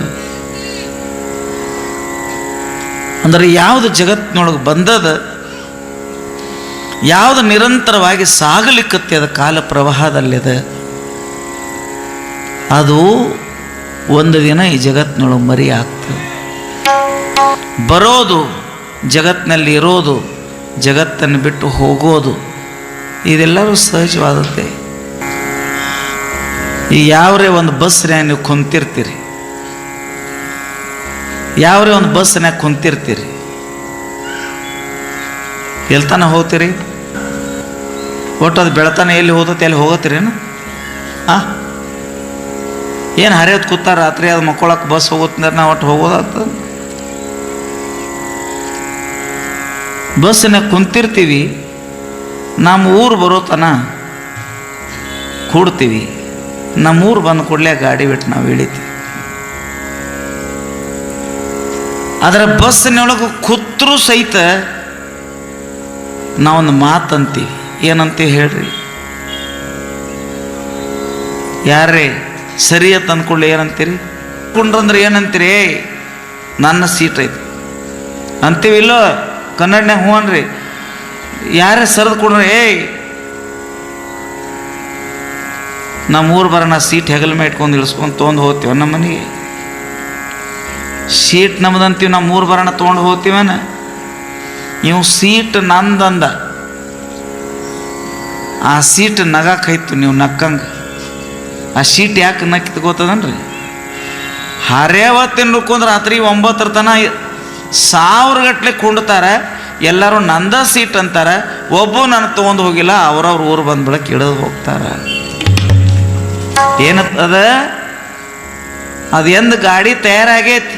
ಅಂದ್ರೆ ಯಾವುದು ಜಗತ್ತಿನೊಳಗೆ ಬಂದದ, ಯಾವುದು ನಿರಂತರವಾಗಿ ಸಾಗಲಿಕ್ಕತ್ತೆ ಅದ ಕಾಲ ಪ್ರವಾಹದಲ್ಲಿದೆ, ಅದು ಒಂದು ದಿನ ಈ ಜಗತ್ತಿನೊಳಗೆ ಮರಿ ಆಗ್ತದೆ. ಬರೋದು, ಜಗತ್ತಿನಲ್ಲಿ ಇರೋದು, ಜಗತ್ತನ್ನು ಬಿಟ್ಟು ಹೋಗೋದು, ಇದೆಲ್ಲರೂ ಸಹಜವಾದದ್ದೇ. ಈ ಯಾವ್ರೇ ಒಂದು ಬಸ್ ನೀವು ಕುಂತಿರ್ತೀರಿ, ಯಾವ್ರಿ ಒಂದು ಬಸ್ನ್ಯಾಗ ಕುಂತಿರ್ತೀರಿ, ಎಲ್ತಾನ ಹೋಗ್ತೀರಿ? ಒಟ್ಟು ಅದು ಬೆಳತಾನೆ ಎಲ್ಲಿ ಹೋದತ್ತೆ ಎಲ್ಲಿ ಹೋಗತ್ತೀರೇನು? ಏನು ಹರಿಯೋದು ಕೂತಾರ ರಾತ್ರಿ ಅದು ಮಕ್ಕೊಳಕ್ಕೆ ಬಸ್ ಹೋಗುತ್ತೆ ನಾವು ಒಟ್ಟು ಹೋಗೋದಾಗ್ತದೆ. ಬಸ್ಸಿನಾಗ ಕುಂತಿರ್ತೀವಿ, ನಮ್ಮ ಊರು ಬರೋತನ ಕೂಡ್ತೀವಿ, ನಮ್ಮ ಊರು ಬಂದು ಕೂಡಲೇ ಗಾಡಿ ಬಿಟ್ಟು ನಾವು ಇಳಿತೀವಿ. ಅದರ ಬಸ್ಸಿನೊಳಗೆ ಕೂತ್ರೂ ಸಹಿತ ನಾವೊಂದು ಮಾತಂತೀವಿ. ಏನಂತೀವಿ ಹೇಳ್ರಿ? ಯಾರೇ ಸರಿ ಅಂತ ಅಂದ್ಕೊಳ್ಳಿ ಏನಂತೀರಿ? ಕುಂಡ್ರಂದ್ರೆ ಏನಂತೀರಿ? ನನ್ನ ಸೀಟ್ ಐತಿ ಅಂತೀವಿ ಇಲ್ಲೋ? ಕನ್ನಡನ್ಯಾಗ ಹ್ಞೂ ಅನ್ರಿ. ಯಾರೇ ಸರಿದು ಕೊಡ್ರಿ, ನಮ್ಮ ಊರು ಬರೋಣ ಸೀಟ್ ಹೆಗಲ ಮೇಲೆ ಇಟ್ಕೊಂಡು ಇಳಿಸ್ಕೊಂಡು ತೊಗೊಂಡು ಹೋಗ್ತೀವ ನಮ್ಮ ಮನೆಗೆ. ಸೀಟ್ ನಮ್ದಂತೀವಿ, ನಮ್ಮ ಊರು ಬರೋಣ ತೊಗೊಂಡು ಹೋಗ್ತೀವನ? ಇವು ಸೀಟ್ ನಂದಂದ, ಆ ಸೀಟ್ ನಗಾಕೈತು ನೀವು ನಕ್ಕಂಗೆ. ಆ ಸೀಟ್ ಯಾಕೆ ನಕ್ಕಿತ್ ಗೊತ್ತದನ್ರಿ? ಹರ್ಯಾವತ್ತಿನ ನುಕ್ಕೊಂಡ್ರೆ ರಾತ್ರಿ 9 ತನ 1000 ಗಟ್ಟಲೆ ಕುಂಡ್ತಾರೆ. ಎಲ್ಲರೂ ನಂದ ಸೀಟ್ ಅಂತಾರೆ. ಒಬ್ಬ ನಾನು ತೊಗೊಂಡು ಹೋಗಿಲ್ಲ, ಅವ್ರವ್ರ ಊರು ಬಂದ ಬೆಳಕ್ಕೆ ಇಳಿದು ಹೋಗ್ತಾರೆ. ಏನದ ಅದು? ಎಂದು ಗಾಡಿ ತಯಾರಾಗೈತಿ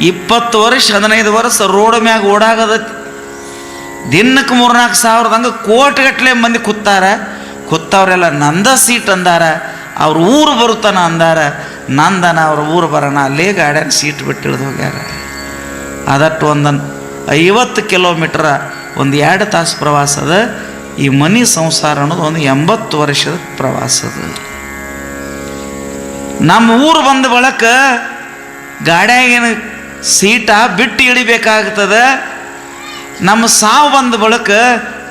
20 ವರ್ಷ 15 ವರ್ಷ ರೋಡ್ ಮ್ಯಾಗ ಓಡಾಗದೈತಿ. ದಿನಕ್ಕೆ 3-4 ಸಾವಿರದಂಗೆ ಕೋಟಿಗಟ್ಟಲೆ ಮಂದಿ ಕೂತವ್ರೆಲ್ಲ ನಂದ ಸೀಟ್ ಅಂದಾರ. ಅವ್ರ ಊರು ಬರುತ್ತಾನ ಅಂದಾರ. ನಂದನ ಅವ್ರ ಊರು ಬರೋಣ ಅಲ್ಲೇ ಗಾಡಿಯಾಗ ಸೀಟ್ ಬಿಟ್ಟು ಇಳಿದು ಹೋಗ್ಯಾರ. ಅದಟ್ಟು ಒಂದು 50 ಕಿಲೋಮೀಟ್ರ, ಒಂದು 2 ತಾಸು ಪ್ರವಾಸದ. ಈ ಮನೆ ಸಂಸಾರ ಅನ್ನೋದು ಒಂದು 80 ವರ್ಷದ ಪ್ರವಾಸದ. ನಮ್ಮ ಊರು ಬಂದ ಬಳಕ ಗಾಡಿಯಾಗೇನು ಸೀಟ ಬಿಟ್ಟು ಇಳಿಬೇಕಾಗ್ತದೆ. ನಮ್ಮ ಸಾವು ಬಂದ ಬಳಕ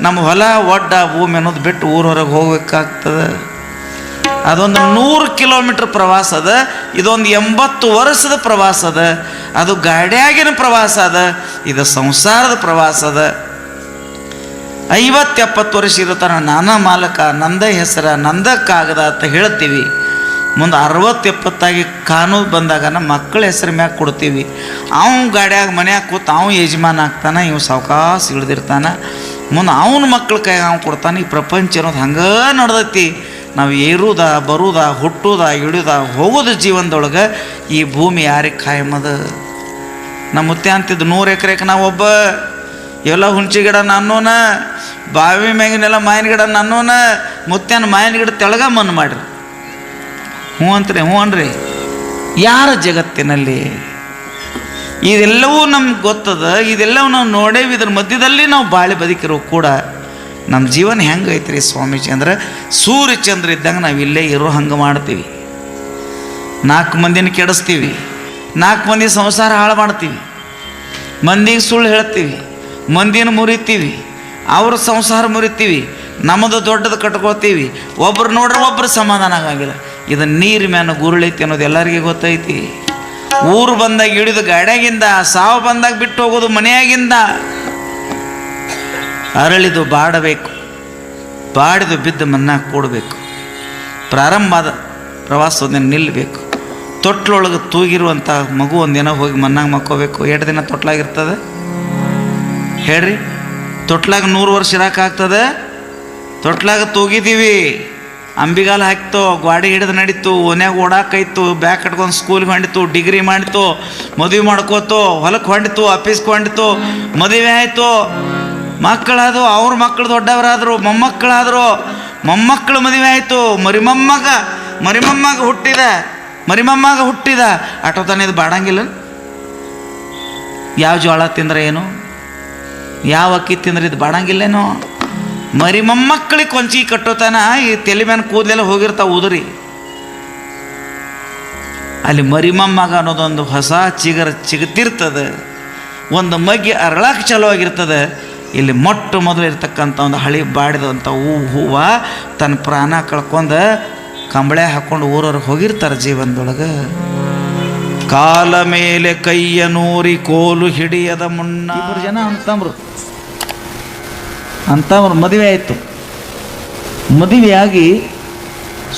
ನಮ್ಮ ಹೊಲ ಒಡ್ಡ ಭೂಮಿ ಅನ್ನೋದು ಬಿಟ್ಟು ಊರ ಹೊರಗೆ ಹೋಗ್ಬೇಕಾಗ್ತದೆ. ಅದೊಂದು 100 ಕಿಲೋಮೀಟ್ರ್ ಪ್ರವಾಸ ಅದ. ಇದೊಂದು 80 ವರ್ಷದ ಪ್ರವಾಸ ಅದ. ಅದು ಗಾಡಿಯಾಗಿನ ಪ್ರವಾಸ ಅದ. ಇದು ಸಂಸಾರದ ಪ್ರವಾಸ ಅದ. 50-70 ವರ್ಷ ಇರುತ್ತಾನ ನಾನಾ ಮಾಲಕ, ನಂದ ಹೆಸರ, ನಂದ ಕಾಗದ ಅಂತ ಹೇಳ್ತೀವಿ. ಮುಂದೆ 60-70 ಕಾನೂನು ಬಂದಾಗ ನಮ್ಮ ಮಕ್ಕಳ ಹೆಸರು ಮ್ಯಾಗ ಕೊಡ್ತೀವಿ. ಅವ್ನು ಗಾಡಿಯಾಗ ಮನ್ಯಾಗ ಕೂತು ಅವ್ನು ಯಜಮಾನ ಆಗ್ತಾನೆ, ಇವು ಸಾವಕಾಶ ಇಳಿದಿರ್ತಾನೆ. ಮುಂದೆ ಅವನ ಮಕ್ಕಳ ಕೈಗೆ ಅವ್ನು ಕೊಡ್ತಾನೆ. ಈ ಪ್ರಪಂಚ ಅನ್ನೋದು ಹಂಗೆ ನಡೆದೈತಿ. ನಾವು ಏರುದ ಬರುದ ಹುಟ್ಟುದ ಇಳಿದ ಹೋಗೋದು ಜೀವನದೊಳಗೆ. ಈ ಭೂಮಿ ಯಾರಿಗೆ ಕಾಯಮದ? ನಮ್ಮ ಮುತ್ತೆ ಅಂತಿದ್ದು 100 ಎಕರೆಗೆ ನಾವು ಒಬ್ಬ, ಎಲ್ಲ ಹುಣಚಿ ಗಿಡ ನನ್ನೋನ, ಬಾವಿ ಮ್ಯಾಗಿನೆಲ್ಲ ಮಾವಿನ ಗಿಡ ನನ್ನೋನ. ಮುತ್ಯಾನ ಮಾವಿನ ಗಿಡ ತೆಳಗ ಮಣ್ಣು ಮಾಡ್ರಿ. ಹ್ಞೂ ಅಂತ್ರಿ, ಹ್ಞೂ ಅನ್ರಿ. ಯಾರ ಜಗತ್ತಿನಲ್ಲಿ ಇದೆಲ್ಲವೂ ನಮ್ಗೆ ಗೊತ್ತದ, ಇದೆಲ್ಲವೂ ನಾವು ನೋಡೇವಿ. ಇದ್ರ ಮಧ್ಯದಲ್ಲಿ ನಾವು ಬಾಳಿ ಬದುಕಿರೋ ಕೂಡ ನಮ್ಮ ಜೀವನ ಹೆಂಗೈತ್ರಿ ಸ್ವಾಮೀಜಿ ಅಂದ್ರೆ, ಸೂರ್ಯ ಚಂದ್ರ ಇದ್ದಂಗೆ ನಾವು ಇಲ್ಲೇ ಇರೋ ಹಂಗೆ ಮಾಡ್ತೀವಿ. 4 ಮಂದಿನ ಕೆಡಿಸ್ತೀವಿ, 4 ಮಂದಿ ಸಂಸಾರ ಹಾಳು ಮಾಡ್ತೀವಿ, ಮಂದಿಗೆ ಸುಳ್ಳು ಹೇಳ್ತೀವಿ, ಮಂದಿನ ಮುರಿತೀವಿ, ಅವ್ರ ಸಂಸಾರ ಮುರಿತೀವಿ, ನಮ್ಮದು ದೊಡ್ಡದು ಕಟ್ಕೊಳ್ತೀವಿ. ಒಬ್ರು ನೋಡ್ರೆ ಒಬ್ರು ಸಮಾಧಾನ ಆಗಂಗಿಲ್ಲ. ಇದು ನೀರು ಮ್ಯಾನ ಗುರುಳೈತಿ ಅನ್ನೋದು ಎಲ್ಲರಿಗೆ ಗೊತ್ತೈತಿ. ಊರು ಬಂದಾಗ ಇಳಿದು ಗಾಡ್ಯಾಗಿಂದ, ಸಾವು ಬಂದಾಗ ಬಿಟ್ಟು ಹೋಗೋದು ಮನೆಯಾಗಿಂದ. ಅರಳಿದು ಬಾಡಬೇಕು, ಬಾಡಿದು ಬಿದ್ದು ಮನ್ನಾಗ ಕೂಡಬೇಕು. ಪ್ರಾರಂಭ ಆದ ಪ್ರವಾಸ ಒಂದಿನ ನಿಲ್ಲಬೇಕು. ತೊಟ್ಲೊಳಗೆ ತೂಗಿರುವಂಥ ಮಗು ಒಂದಿನ ಹೋಗಿ ಮನ್ನಾಗ ಮಕ್ಕೋಬೇಕು. 2 ದಿನ ತೊಟ್ಲಾಗಿರ್ತದೆ ಹೇಳ್ರಿ? ತೊಟ್ಲಾಗ 100 ವರ್ಷ ಇರೋಕ್ಕಾಗ್ತದೆ? ತೊಟ್ಲಾಗ ತೂಗಿದ್ದೀವಿ, ಅಂಬಿಗಾಲ ಹಾಕ್ತು, ಗಾಡಿ ಹಿಡಿದು ನಡೀತು, ಓನ್ಯಾಗ ಓಡಾಕೈತು, ಬ್ಯಾಗ್ ಕಟ್ಕೊಂಡು ಸ್ಕೂಲ್ಗೆ ಹೊಂಡಿತು, ಡಿಗ್ರಿ ಮಾಡಿತು, ಮದುವೆ ಮಾಡ್ಕೋತು, ಹೊಲಕ್ಕೆ ಹೊಂಡಿತು, ಆಫೀಸ್ಗೆ ಹೊಂಡಿತು, ಮದುವೆ ಆಯಿತು, ಮಕ್ಕಳಾದವು, ಅವ್ರ ಮಕ್ಕಳು ದೊಡ್ಡವರಾದರು, ಮೊಮ್ಮಕ್ಕಳಾದರು, ಮೊಮ್ಮಕ್ಕಳು ಮದುವೆ ಆಯಿತು, ಮರಿಮಮ್ಮಗ ಹುಟ್ಟಿದ ಆಟೋ ತಾನೇ. ಇದು ಬಾಡಂಗಿಲ್ಲ. ಯಾವ ಜೋಳ ತಿಂದ್ರೆ ಏನು, ಯಾವ ಅಕ್ಕಿ ತಿಂದ್ರೆ ಇದು ಬಾಡಂಗಿಲ್ಲೇನೋ. ಮೊಮ್ಮಕ್ಕಳಿಗೆ ಕೊಂಚಿ ಕಟ್ಟೋತಾನ ಈ ತಲೆ ಮ್ಯಾನ ಕೂದಲೆಲ್ಲ ಹೋಗಿರ್ತಾವ ಉದುರಿ. ಅಲ್ಲಿ ಮರಿಮಮ್ಮಗ ಅನ್ನೋದೊಂದು ಹೊಸ ಚಿಗತಿರ್ತದೆ. ಒಂದು ಮಗ್ಗಿ ಅರಳಕ್ಕೆ ಚಲೋ ಆಗಿರ್ತದೆ. ಇಲ್ಲಿ ಮೊಟ್ಟ ಮೊದಲು ಇರ್ತಕ್ಕಂಥ ಒಂದು ಹಳಿ ಬಾಡಿದಂಥ ಹೂವು ತನ್ನ ಪ್ರಾಣ ಕಳ್ಕೊಂಡು ಕಂಬಳೆ ಹಾಕ್ಕೊಂಡು ಊರವ್ರಿಗೆ ಹೋಗಿರ್ತಾರೆ ಜೀವನದೊಳಗೆ. ಕಾಲ ಮೇಲೆ ಕೈಯ ನೂರಿ ಕೋಲು ಹಿಡಿಯದ ಮುನ್ನ 2 ಜನ ಅಂತವ್ರು ಮದುವೆ ಆಯಿತು. ಮದುವೆಯಾಗಿ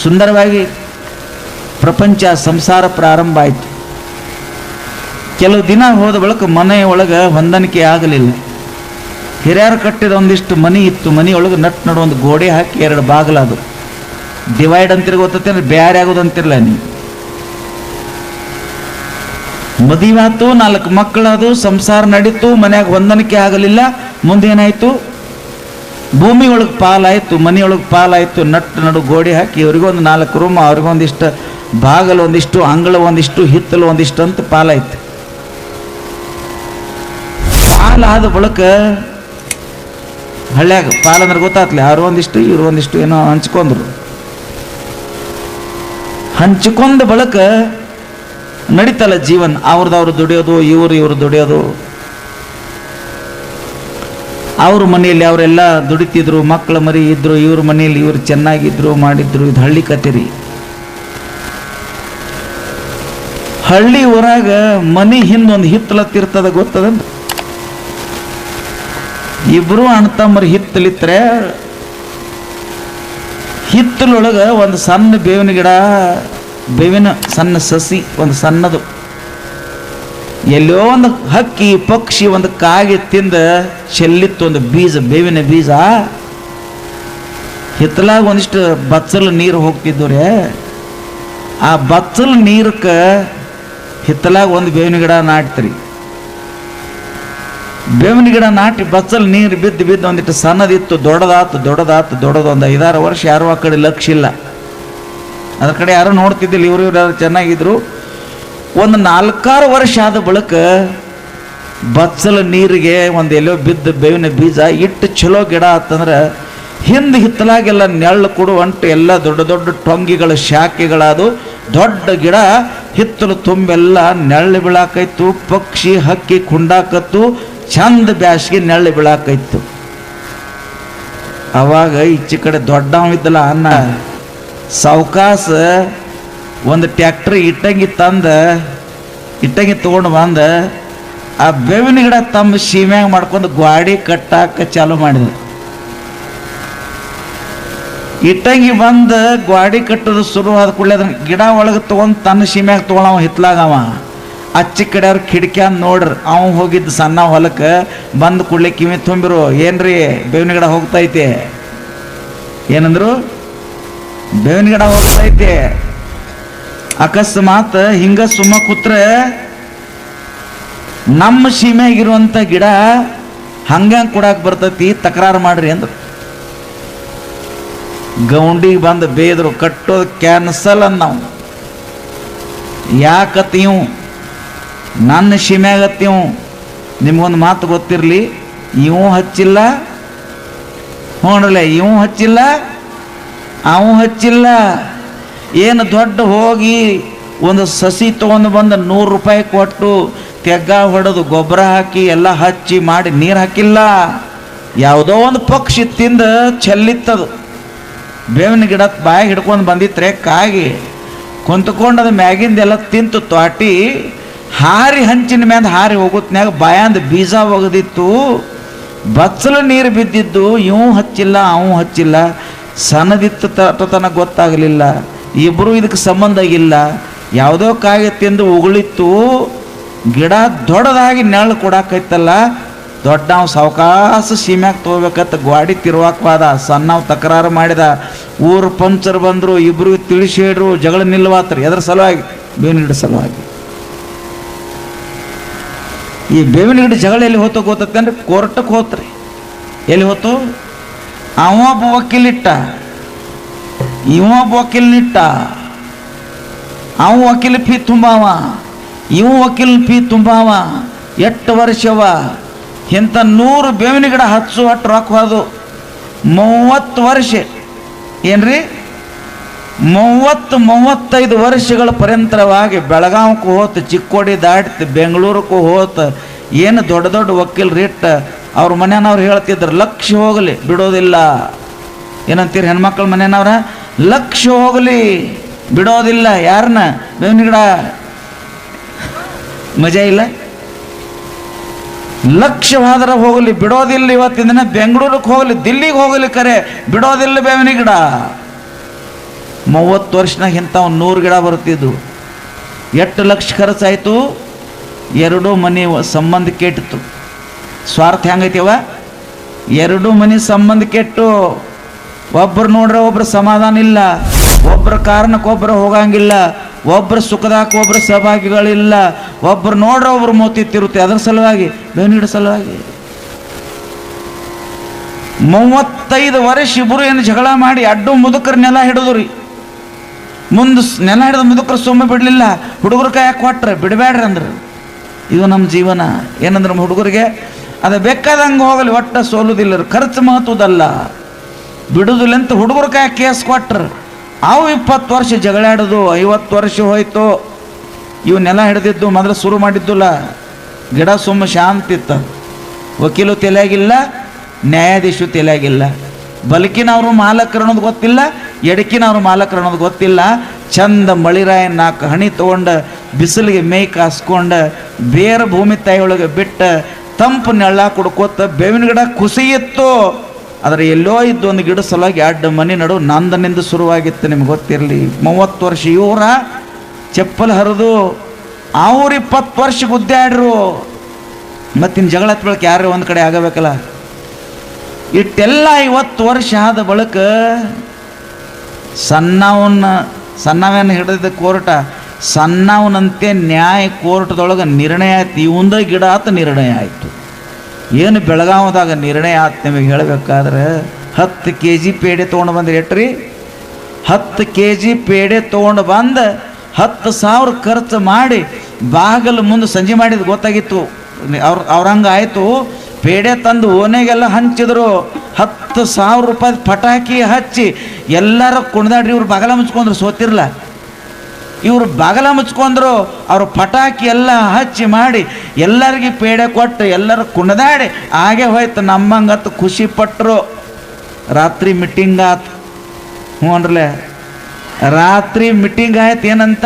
ಸುಂದರವಾಗಿ ಪ್ರಪಂಚ ಸಂಸಾರ ಪ್ರಾರಂಭ ಆಯಿತು. ಕೆಲವು ದಿನ ಹೋದ ಬಳಿಕ ಮನೆಯೊಳಗೆ ಹೊಂದಾಣಿಕೆ ಆಗಲಿಲ್ಲ. ಹಿರಿಯರು ಕಟ್ಟಿದ ಒಂದಿಷ್ಟು ಮನೆ ಇತ್ತು, ಮನೆಯೊಳಗೆ ನಟ್ ನಡು ಒಂದು ಗೋಡೆ ಹಾಕಿ 2 ಬಾಗಿಲದು. ಡಿವೈಡ್ ಅಂತಿರ ಗೊತ್ತೈತೆ ಅಂದ್ರೆ ಬ್ಯಾರೆ ಆಗೋದು ಅಂತಿರಲ್ಲ. ನೀವು ಮದುವಾತು, 4 ಮಕ್ಕಳದು, ಸಂಸಾರ ನಡೀತು, ಮನ್ಯಾಗ ಹೊಂದಾಣಿಕೆ ಆಗಲಿಲ್ಲ. ಮುಂದೇನಾಯ್ತು? ಭೂಮಿ ಒಳಗೆ ಪಾಲಾಯ್ತು, ಮನೆಯೊಳಗೆ ಪಾಲಾಯ್ತು. ನಟ್ ನಡು ಗೋಡೆ ಹಾಕಿ ಇವ್ರಿಗೊಂದು 4 ರೂಮ್, ಅವ್ರಿಗೊಂದಿಷ್ಟು ಬಾಗಲು ಒಂದಿಷ್ಟು, ಅಂಗಳ ಒಂದಿಷ್ಟು, ಹಿತ್ತಲು ಒಂದಿಷ್ಟು ಅಂತ ಪಾಲಾಯ್ತು. ಪಾಲಾದ ಬಳಿಕ ಹಳ್ಳ್ಯಾಗ ಪಾಲಂದ್ರೆ ಗೊತ್ತಾತ್ಲಿ, ಅವ್ರು ಒಂದಿಷ್ಟು ಇವ್ರು ಒಂದಿಷ್ಟು ಏನೋ ಹಂಚ್ಕೊಂಡ್ರು. ಹಂಚಿಕೊಂಡ ಬಳಿಕ ನಡೀತಲ್ಲ ಜೀವನ. ಅವ್ರದವ್ರು ದುಡಿಯೋದು, ಇವ್ರು ದುಡಿಯೋದು. ಅವ್ರ ಮನೆಯಲ್ಲಿ ಅವರೆಲ್ಲ ದುಡಿತಿದ್ರು, ಮಕ್ಕಳ ಮರಿ ಇದ್ರು. ಇವ್ರ ಮನೆಯಲ್ಲಿ ಇವ್ರು ಚೆನ್ನಾಗಿದ್ರು, ಮಾಡಿದ್ರು. ಇದು ಹಳ್ಳಿ ಕತೆರಿ. ಹಳ್ಳಿ ಊರಾಗ ಮನೆ ಹಿಂದೊಂದು ಹಿತ್ತಲತ್ತಿರ್ತದ, ಗೊತ್ತದ? ಇಬ್ರು ಅಣ್ತಮ್ಮರು ಹಿತ್ತಲಿತ್ರೆ, ಹಿತ್ತಲೊಳಗೆ ಒಂದು ಸಣ್ಣ ಬೇವಿನ ಗಿಡ, ಬೇವಿನ ಸಣ್ಣ ಸಸಿ, ಒಂದು ಸಣ್ಣದು. ಎಲ್ಲೋ ಒಂದು ಹಕ್ಕಿ ಪಕ್ಷಿ ಒಂದು ಕಾಗೆ ತಿಂದ ಚೆಲ್ಲಿತ್ತು ಒಂದು ಬೀಜ, ಬೇವಿನ ಬೀಜ. ಹಿತ್ತಲಾಗ ಒಂದಿಷ್ಟು ಬಚ್ಚಲು ನೀರು ಹೋಗ್ತಿದ್ದುರೆ. ಆ ಬಚ್ಚಲು ನೀರಕ್ಕೆ ಹಿತ್ತಲಾಗ ಒಂದು ಬೇವಿನ ಗಿಡ ನಾಟ್ತೀರಿ. ಬೇವಿನ ಗಿಡ ನಾಟಿ ಬಚ್ಚಲು ನೀರು ಬಿದ್ದು ಒಂದಿಟ್ಟು ಸಣ್ಣದಿತ್ತು. ದೊಡ್ಡದು ಒಂದು 5-6 ವರ್ಷ ಯಾರು ಆ ಕಡೆ ಲಕ್ಷ ಇಲ್ಲ, ಅದ್ರ ಕಡೆ ಯಾರು ನೋಡ್ತಿದ್ದಿಲ್ಲ. ಇವ್ರು ಯಾರು ಚೆನ್ನಾಗಿದ್ರು. ಒಂದು 4-6 ವರ್ಷ ಆದ ಬಳಿಕ ಬಚ್ಚಲ ನೀರಿಗೆ ಒಂದು ಎಲ್ಲೋ ಬಿದ್ದು ಬೇವಿನ ಬೀಜ ಇಟ್ಟು ಚಲೋ ಗಿಡ ಆತಂದ್ರೆ ಹಿಂದೆ ಹಿತ್ತಲಾಗೆಲ್ಲ ನೆರಳು ಕೊಡುವಂಟು ಎಲ್ಲ ದೊಡ್ಡ ಟೊಂಗಿಗಳ ಶಾಖೆಗಳದು. ದೊಡ್ಡ ಗಿಡ ಹಿತ್ತಲು ತುಂಬೆಲ್ಲ ನೆರಳು ಬೀಳಾಕೈತು. ಪಕ್ಷಿ ಹಕ್ಕಿ ಕುಂಡಾಕತ್ತು. ಚಂದ ಬ್ಯಾಸಿಗೆ ನೆರಳು ಬೀಳಾಕೈತು. ಅವಾಗ ಈಚೆ ಕಡೆ ದೊಡ್ಡವ ಇದ್ದಲ್ಲ ಅನ್ನ ಸಾವಕಾಸ ಒಂದು ಟ್ಯಾಕ್ಟ್ರಿ ಇಟ್ಟಂಗಿ ತೊಗೊಂಡು ಬಂದ ಆ ಬೇವಿನ ಗಿಡ ತಮ್ಮ ಸೀಮ್ಯಾಗ ಮಾಡ್ಕೊಂಡು ಗಾಡಿ ಕಟ್ಟಾಕ ಚಾಲು ಮಾಡಿದ. ಇಟ್ಟಂಗಿ ಬಂದು ಗಾಡಿ ಕಟ್ಟೋದು ಶುರು ಆದ ಕೂಡಲೇ ಅದನ್ನ ಗಿಡ ಒಳಗೆ ತೊಗೊಂಡು ತನ್ನ ಸೀಮ್ಯಾಗ ತೊಗೊಳವ ಹಿತ್ಲಾಗವ. ಅಚ್ಚಿ ಕಡೆ ಅವ್ರ ಕಿಡಿಕ್ಯಾನ್ ನೋಡ್ರಿ. ಅವ ಹೋಗಿದ್ದು ಸಣ್ಣ ಹೊಲಕ್ಕೆ ಬಂದು ಕೂಡಲೇ ಕಿವಿ ತುಂಬಿರು, ಏನ್ರಿ ಬೇವಿನ ಗಿಡ ಹೋಗ್ತೈತೆ? ಏನಂದ್ರು? ಬೇವಿನ ಗಿಡ ಹೋಗ್ತೈತೆ. ಅಕಸ್ಮಾತ್ ಹಿಂಗ ಸುಮ್ಮ ಕೂತ್ರೆ ನಮ್ಮ ಸೀಮೆಯಾಗಿರುವಂಥ ಗಿಡ ಹಂಗ ಕೊಡಾಕ್ ಬರ್ತೈತಿ, ತಕರಾರು ಮಾಡ್ರಿ ಅಂದ್ರು. ಗೌಂಡಿಗೆ ಬಂದು ಬೇದ್ರು, ಕಟ್ಟೋದು ಕ್ಯಾನ್ಸಲ್ ಅಂದ ನಾವು. ಯಾಕತ್ತೀವ್ ನನ್ನ ಸೀಮೆಯಾಗತ್ತೀವ್? ನಿಮ್ಗೊಂದು ಮಾತು ಗೊತ್ತಿರಲಿ, ಇವು ಹಚ್ಚಿಲ್ಲ, ನೋಡ್ರಲ್ಲ, ಇವು ಹಚ್ಚಿಲ್ಲ, ಅವು ಹಚ್ಚಿಲ್ಲ. ಏನು ದೊಡ್ಡ ಹೋಗಿ ಒಂದು ಸಸಿ ತೊಗೊಂಡು ಬಂದು 100 ರೂಪಾಯಿ ಕೊಟ್ಟು ತೆಗ್ಗ ಹೊಡೆದು ಗೊಬ್ಬರ ಹಾಕಿ ಎಲ್ಲ ಹಚ್ಚಿ ಮಾಡಿ ನೀರು ಹಾಕಿಲ್ಲ. ಯಾವುದೋ ಒಂದು ಪಕ್ಷಿ ತಿಂದು ಚೆಲ್ಲಿತ್ತದು. ಬೇವಿನ ಗಿಡ ಬಾಯಿಗೆ ಹಿಡ್ಕೊಂಡು ಬಂದಿತ್ರೆ ಕಾಗಿ ಕುಂತ್ಕೊಂಡದ ಮ್ಯಾಗಿಂದೆಲ್ಲ ತಿಂತು ತ್ವಾಟಿ ಹಾರಿ ಹಂಚಿನ ಮ್ಯಾಗ ಹಾರಿ ಹೋಗುತ್ನ್ಯಾಗ ಬಾಯಾಂದ ಬೀಜ ಒಗದಿತ್ತು. ಬಚ್ಚಲು ನೀರು ಬಿದ್ದಿದ್ದು. ಇವು ಹಚ್ಚಿಲ್ಲ, ಅವು ಹಚ್ಚಿಲ್ಲ. ಸಣ್ಣದಿತ್ತು ತನಕ ಗೊತ್ತಾಗಲಿಲ್ಲ. ಇಬ್ಬರು ಇದಕ್ಕೆ ಸಂಬಂಧ ಇಲ್ಲ. ಯಾವುದೋ ಕಾಯಿ ತಿಂದು ಉಗುಳಿತ್ತು. ಗಿಡ ದೊಡ್ಡದಾಗಿ ನೆರಳು ಕೊಡಾಕೈತಲ್ಲ. ದೊಡ್ಡವ ಸಾವಕಾಸ ಸೀಮ್ಯಾಗ ತಗೋಬೇಕತ್ತ ಗಾಡಿ ತಿರುವಾಕವಾದ. ಸಣ್ಣವ್ ತಕರಾರು ಮಾಡಿದ. ಊರು ಪಂಚರ್ ಬಂದರು, ಇಬ್ರು ತಿಳಿಸಿ ಹೇಳ್ರು, ಜಗಳ ನಿಲ್ವಾತ್ರಿ. ಎದ್ರ ಸಲುವಾಗಿ? ಬೇವಿನ ಗಿಡ ಸಲುವಾಗಿ. ಈ ಬೇವಿನ ಗಿಡ ಜಗಳ ಎಲ್ಲಿ ಹೋತೋ ಗೊತ್ತೈತೆ ಅಂದ್ರೆ ಕೋರ್ಟಕ್ಕೆ ಹೋತ್ರಿ. ಎಲ್ಲಿ ಹೋತು? ಅವೊಬ್ಬ ವಕೀಲಿಟ್ಟ, ಇವೊಬ್ಬ ವಕೀಲ್ನಿಟ್ಟ. ಅವ ವಕೀಲ ಫೀ ತುಂಬಾವ, ಇವ ವಕೀಲ್ ಫೀ ತುಂಬಾವ. 8 ವರ್ಷವ ಇಂಥ 100 ಬೇವಿನ ಗಿಡ ಹಚ್ಚು ಅಟ್ಟು ರೊಕ್ಕ ಹೋದು. 30 ವರ್ಷ ಏನ್ರಿ? 30-35 ವರ್ಷಗಳ ಪರ್ಯಂತರವಾಗಿ ಬೆಳಗಾವಕ್ಕೂ ಹೋತು, ಚಿಕ್ಕೋಡಿ ದಾಟ್ತು, ಬೆಂಗಳೂರಕ್ಕೂ ಹೋತು. ಏನು ದೊಡ್ಡ ವಕೀಲ್ ರೇಟ್ ಅವ್ರ ಮನೆಯವ್ರು ಹೇಳ್ತಿದ್ರು, ಲಕ್ಷ ಹೋಗಲಿ ಬಿಡೋದಿಲ್ಲ. ಏನಂತೀರಿ ಹೆಣ್ಮಕ್ಳ ಮನೆಯವ್ರ? ಲಕ್ಷ ಹೋಗಲಿ ಬಿಡೋದಿಲ್ಲ. ಯಾರನ್ನ? ಬೇವಿನ ಗಿಡ. ಮಜಾ ಇಲ್ಲ? ಲಕ್ಷವಾದ್ರೆ ಹೋಗಲಿ ಬಿಡೋದಿಲ್ಲ. ಇವತ್ತಿನ ದಿನ ಬೆಂಗಳೂರಿಗೆ ಹೋಗಲಿ, ದಿಲ್ಲಿಗೆ ಹೋಗಲಿ, ಕರೆ ಬಿಡೋದಿಲ್ಲ ಬೇವಿನ ಗಿಡ. 30 ವರ್ಷನಾಗ ಇಂಥವು 100 ಗಿಡ ಬರ್ತಿದ್ದು. 8 ಲಕ್ಷ ಖರ್ಚಾಯಿತು. ಎರಡೂ ಮನೆ ಸಂಬಂಧ ಕೆಟ್ಟಿತು. ಸ್ವಾರ್ಥ ಹೆಂಗೈತಿವ? ಎರಡೂ ಮನೆ ಸಂಬಂಧ ಕೆಟ್ಟು ಒಬ್ರು ನೋಡ್ರೆ ಒಬ್ರು ಸಮಾಧಾನ ಇಲ್ಲ, ಒಬ್ಬರ ಕಾರಣಕ್ಕೊಬ್ಬರು ಹೋಗಂಗಿಲ್ಲ, ಒಬ್ಬರು ಸುಖದಾಕ ಒಬ್ಬರು ಸಹಭಾಗಿಗಳಿಲ್ಲ, ಒಬ್ರು ನೋಡ್ರೆ ಒಬ್ರು ಮೋತಿ ತಿರುತ್ತೆ. ಅದರ ಸಲುವಾಗಿ ಬೇವಿನ ಸಲುವಾಗಿ 35 ವರ್ಷ ಇಬ್ಬರು ಏನು ಜಗಳ ಮಾಡಿ ಅಡ್ಡು ಮುದುಕರು ನೆಲ ಹಿಡಿದು ರೀ. ಮುಂದೆ ನೆಲ ಹಿಡಿದು ಮುದುಕರು ಸುಮ್ಮ ಬಿಡಲಿಲ್ಲ, ಹುಡುಗರು ಕೈಯಾಗ ಕೊಟ್ರೆ ಬಿಡಬೇಡ್ರಿ ಅಂದ್ರೆ. ಇದು ನಮ್ಮ ಜೀವನ. ಏನಂದ್ರೆ ನಮ್ಮ ಹುಡುಗರಿಗೆ ಅದು ಬೇಕಾದಂಗೆ ಹೋಗಲಿ, ಒಟ್ಟ ಸೋಲುದಿಲ್ಲ, ಖರ್ಚು ಮಹತ್ವದಲ್ಲ, ಬಿಡುದಿಲ್ಲ ಅಂತ ಹುಡುಗರು ಕೈಯಾಗ ಕೇಸ್ ಕೊಟ್ರು. ಅವು 20 ವರ್ಷ ಜಗಳಾಡೋದು, 50 ವರ್ಷ ಹೋಯ್ತು. ಇವು ನೆಲ ಹಿಡಿದಿದ್ದು ಮೊದಲು ಶುರು ಮಾಡಿದ್ದುಲ್ಲ, ಗಿಡ ಸುಮ್ಮ ಶಾಂತಿ ಇತ್ತು. ವಕೀಲು ತಲೆಯಾಗಿಲ್ಲ, ನ್ಯಾಯಾಧೀಶು ತಲೆಯಾಗಿಲ್ಲ, ಬಲಕಿನವರು ಮಾಲಕರು ಅನ್ನೋದು ಗೊತ್ತಿಲ್ಲ, ಎಡಕಿನವರು ಮಾಲಕರು ಅನ್ನೋದು ಗೊತ್ತಿಲ್ಲ. ಚಂದ ಮಳಿರಾಯ 4 ಹಣಿ ತೊಗೊಂಡು ಬಿಸಿಲಿಗೆ ಮೈ ಕಾಸ್ಕೊಂಡು ಬೇರೆ ಭೂಮಿ ತಾಯಿಯೊಳಗೆ ಬಿಟ್ಟು ತಂಪು ನೆಳ್ಳ ಕುಡ್ಕೋತ ಬೇವಿನ ಗಿಡ ಕುಸಿಯಿತ್ತು. ಆದರೆ ಎಲ್ಲೋ ಇದ್ದು ಒಂದು ಗಿಡ ಸಲುವಾಗಿ 2 ಮನೆ ನಡು ನಂದನಿಂದ ಶುರುವಾಗಿತ್ತು. ನಿಮ್ಗೆ ಗೊತ್ತಿರಲಿ. 30 ವರ್ಷ ಇವರ ಚಪ್ಪಲ್ ಹರಿದು ಅವ್ರು 20 ವರ್ಷ ಗುದ್ದಾಡ್ರು. ಮತ್ತಿನ್ನು ಜಗಳ ಹತ್ಬಳಕ್ಕೆ ಯಾರು ಒಂದು ಕಡೆ ಆಗಬೇಕಲ್ಲ. ಇಟ್ಟೆಲ್ಲ 50 ವರ್ಷ ಆದ ಬಳಿಕ ಸಣ್ಣವೇನು ಹಿಡಿದ ಕೋರ್ಟ, ಸಣ್ಣವನಂತೆ ನ್ಯಾಯ ಕೋರ್ಟ್ದೊಳಗೆ ನಿರ್ಣಯ ಆಯ್ತು. ಇವಂದ ಗಿಡ ಆತ ನಿರ್ಣಯ ಆಯಿತು. ಏನು ಬೆಳಗಾವದಾಗ ನಿರ್ಣಯ ಆಯ್ತು ನಿಮಗೆ ಹೇಳಬೇಕಾದ್ರೆ, 10 kg ಪೇಡೆ ತೊಗೊಂಡು ಬಂದ್ರೆ ಎಟ್ರಿ? 10 kg ಪೇಡೆ ತೊಗೊಂಡು ಬಂದು 10,000 ಖರ್ಚು ಮಾಡಿ ಬಾಗಲು ಮುಂದೆ ಸಂಜೆ ಮಾಡಿದ್ದು ಗೊತ್ತಾಗಿತ್ತು. ಅವ್ರಂಗೆ ಆಯಿತು. ಪೇಡೆ ತಂದು ಓನೆಗೆಲ್ಲ ಹಂಚಿದ್ರು. 10,000 ರೂಪಾಯಿ ಪಟಾಕಿ ಹಚ್ಚಿ ಎಲ್ಲರೂ ಕುಣಿದಾಡ್ರಿ. ಇವ್ರು ಬಾಗಲ ಮುಚ್ಕೊಂಡ್ರು, ಸೋತಿರ್ಲ ಇವ್ರು ಬಾಗಲ ಮುಚ್ಕೊಂಡ್ರು. ಅವರು ಪಟಾಕಿ ಎಲ್ಲ ಹಚ್ಚಿ ಮಾಡಿ ಎಲ್ಲರಿಗೆ ಪೇಡೆ ಕೊಟ್ಟು ಎಲ್ಲರೂ ಕುಣಿದಾಡಿ ಹಾಗೆ ಹೋಯ್ತು. ನಮ್ಮಂಗತ್ತು ಖುಷಿ ಪಟ್ಟರು. ರಾತ್ರಿ ಮೀಟಿಂಗ್ ಆಯ್ತು. ಹ್ಞೂ ಅನ್ರಲೆ, ರಾತ್ರಿ ಮೀಟಿಂಗ್ ಆಯ್ತು. ಏನಂತ?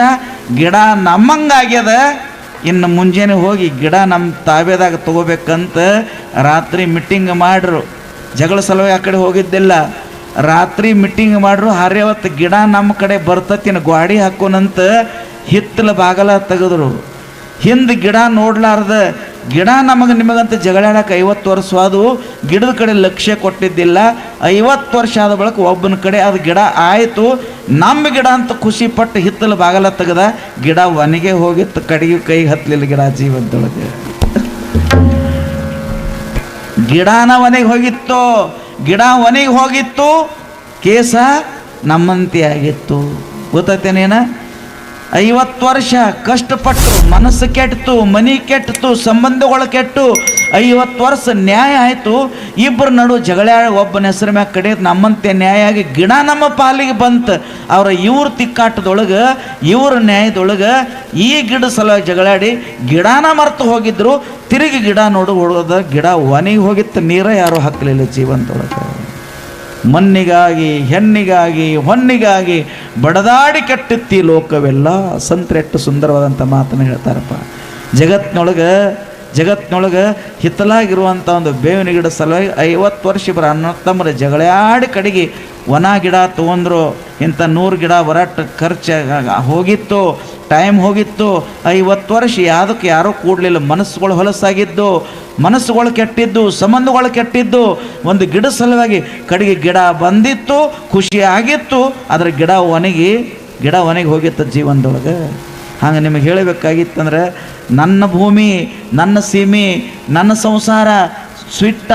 ಗಿಡ ನಮ್ಮಂಗಾಗ್ಯದ, ಇನ್ನು ಮುಂಜಾನೆ ಹೋಗಿ ಗಿಡ ನಮ್ಮ ತಾಬೇದಾಗ ತಗೋಬೇಕಂತ ರಾತ್ರಿ ಮೀಟಿಂಗ್ ಮಾಡ್ರು. ಜಗಳ ಸಲುವಾಗಿ ಆ ಕಡೆ ಹೋಗಿದ್ದಿಲ್ಲ. ರಾತ್ರಿ ಮೀಟಿಂಗ್ ಮಾಡ್ರು. ಹರ್ಯವತ್ತು ಗಿಡ ನಮ್ಮ ಕಡೆ ಬರ್ತತಿನ ಗ್ವಾಡಿ ಹಾಕೋನಂತ ಹಿತ್ತಲ ಬಾಗಲ ತೆಗೆದ್ರು. ಹಿಂದೆ ಗಿಡ ನೋಡ್ಲಾರ್ದ, ಗಿಡ ನಮಗೆ ನಿಮಗಂತ ಜಗಳಾಡಕ್ಕೆ 50 ವರ್ಷ ಆದವು. ಗಿಡದ ಕಡೆ ಲಕ್ಷ್ಯ ಕೊಟ್ಟಿದ್ದಿಲ್ಲ. 50 ವರ್ಷ ಆದ ಬಳಿಕ ಒಬ್ಬನ ಕಡೆ ಅದು ಗಿಡ ಆಯಿತು. ನಮ್ಮ ಗಿಡ ಅಂತ ಖುಷಿ ಪಟ್ಟು ಹಿತ್ತಲ ಬಾಗಲ ತೆಗೆದ. ಗಿಡ ಒಣಗೆ ಹೋಗಿತ್ತು, ಕಡೆಗೆ ಕೈ ಹತ್ತಲಿಲ್ಲ ಗಿಡ ಜೀವನದೊಳಗೆ. ಗಿಡನ ಒಣಗಿ ಹೋಗಿತ್ತು, ಗಿಡ ಒಣಗಿ ಹೋಗಿತ್ತು, ಕೇಸ ನಮ್ಮಂತೆ ಆಗಿತ್ತು. ಗೊತ್ತೈತೇನೇನ? 50 ವರ್ಷ ಕಷ್ಟಪಟ್ಟು ಮನಸ್ಸು ಕೆಟ್ಟಿತು, ಮನೆ ಕೆಟ್ಟಿತು, ಸಂಬಂಧಗಳು ಕೆಟ್ಟು 50 ವರ್ಷ ನ್ಯಾಯ ಆಯಿತು. ಇಬ್ಬರು ನಡು ಜಗಳ, ಒಬ್ಬನ ಹೆಸರು ಮ್ಯಾಗ ಕಡೆ ನಮ್ಮಂತೆ ನ್ಯಾಯ ಆಗಿ ಗಿಡ ನಮ್ಮ ಪಾಲಿಗೆ ಬಂತು. ಇವ್ರ ತಿಕ್ಕಾಟದೊಳಗೆ, ಇವ್ರ ನ್ಯಾಯದೊಳಗೆ ಈ ಗಿಡ ಸಲುವಾಗಿ ಜಗಳಾಡಿ ಗಿಡನ ಮರೆತು ಹೋಗಿದ್ರು. ತಿರುಗಿ ಗಿಡ ನೋಡು ಹೊಡೆದ ಗಿಡ ಒಣಗಿ ಹೋಗಿತ್ತು. ನೀರ ಯಾರೂ ಹಾಕಲಿಲ್ಲ ಜೀವನದೊಳಗೆ. ಮಣ್ಣಿಗಾಗಿ, ಹೆಣ್ಣಿಗಾಗಿ, ಹೊನ್ನಿಗಾಗಿ ಬಡದಾಡಿ ಕೆಟ್ಟಿತ್ತಿ ಲೋಕವೆಲ್ಲ. ಸಂತ್ರೆಟ್ಟು ಸುಂದರವಾದಂಥ ಮಾತನ್ನು ಹೇಳ್ತಾರಪ್ಪ. ಜಗತ್ತಿನೊಳಗೆ ಹಿತ್ತಲಾಗಿರುವಂಥ ಒಂದು ಬೇವಿನ ಗಿಡ ಸಲುವಾಗಿ 50 ವರ್ಷ ಇಬ್ಬರು ಅಣ್ಣ ತಮ್ಮರ ಜಗಳಾಡಿ ಕಡೆಗೆ ಒಣ ಗಿಡ ತೊಗೊಂಡ್ರು. ಇಂಥ 100 ಗಿಡ ಹೊರಟ ಖರ್ಚು ಹೋಗಿತ್ತು, ಟೈಮ್ ಹೋಗಿತ್ತು. 50 ವರ್ಷ ಯಾವುದಕ್ಕೆ ಯಾರೂ ಕೂಡಲಿಲ್ಲ. ಮನಸ್ಸುಗಳು ಹೊಲಸಾಗಿದ್ದು, ಮನಸ್ಸುಗಳು ಕೆಟ್ಟಿದ್ದು, ಸಂಬಂಧಗಳು ಕೆಟ್ಟಿದ್ದು. ಒಂದು ಗಿಡ ಸಲುವಾಗಿ ಕಡೆಗೆ ಗಿಡ ಬಂದಿತ್ತು, ಖುಷಿ ಆಗಿತ್ತು. ಆದರೆ ಗಿಡ ಒಣಗಿ ಹೋಗಿತ್ತು ಜೀವನದೊಳಗೆ. ಹಾಗೆ ನಿಮಗೆ ಹೇಳಬೇಕಾಗಿತ್ತಂದ್ರೆ, ನನ್ನ ಭೂಮಿ, ನನ್ನ ಸೀಮೆ, ನನ್ನ ಸಂಸಾರ ಸ್ವಿಟ್ಟ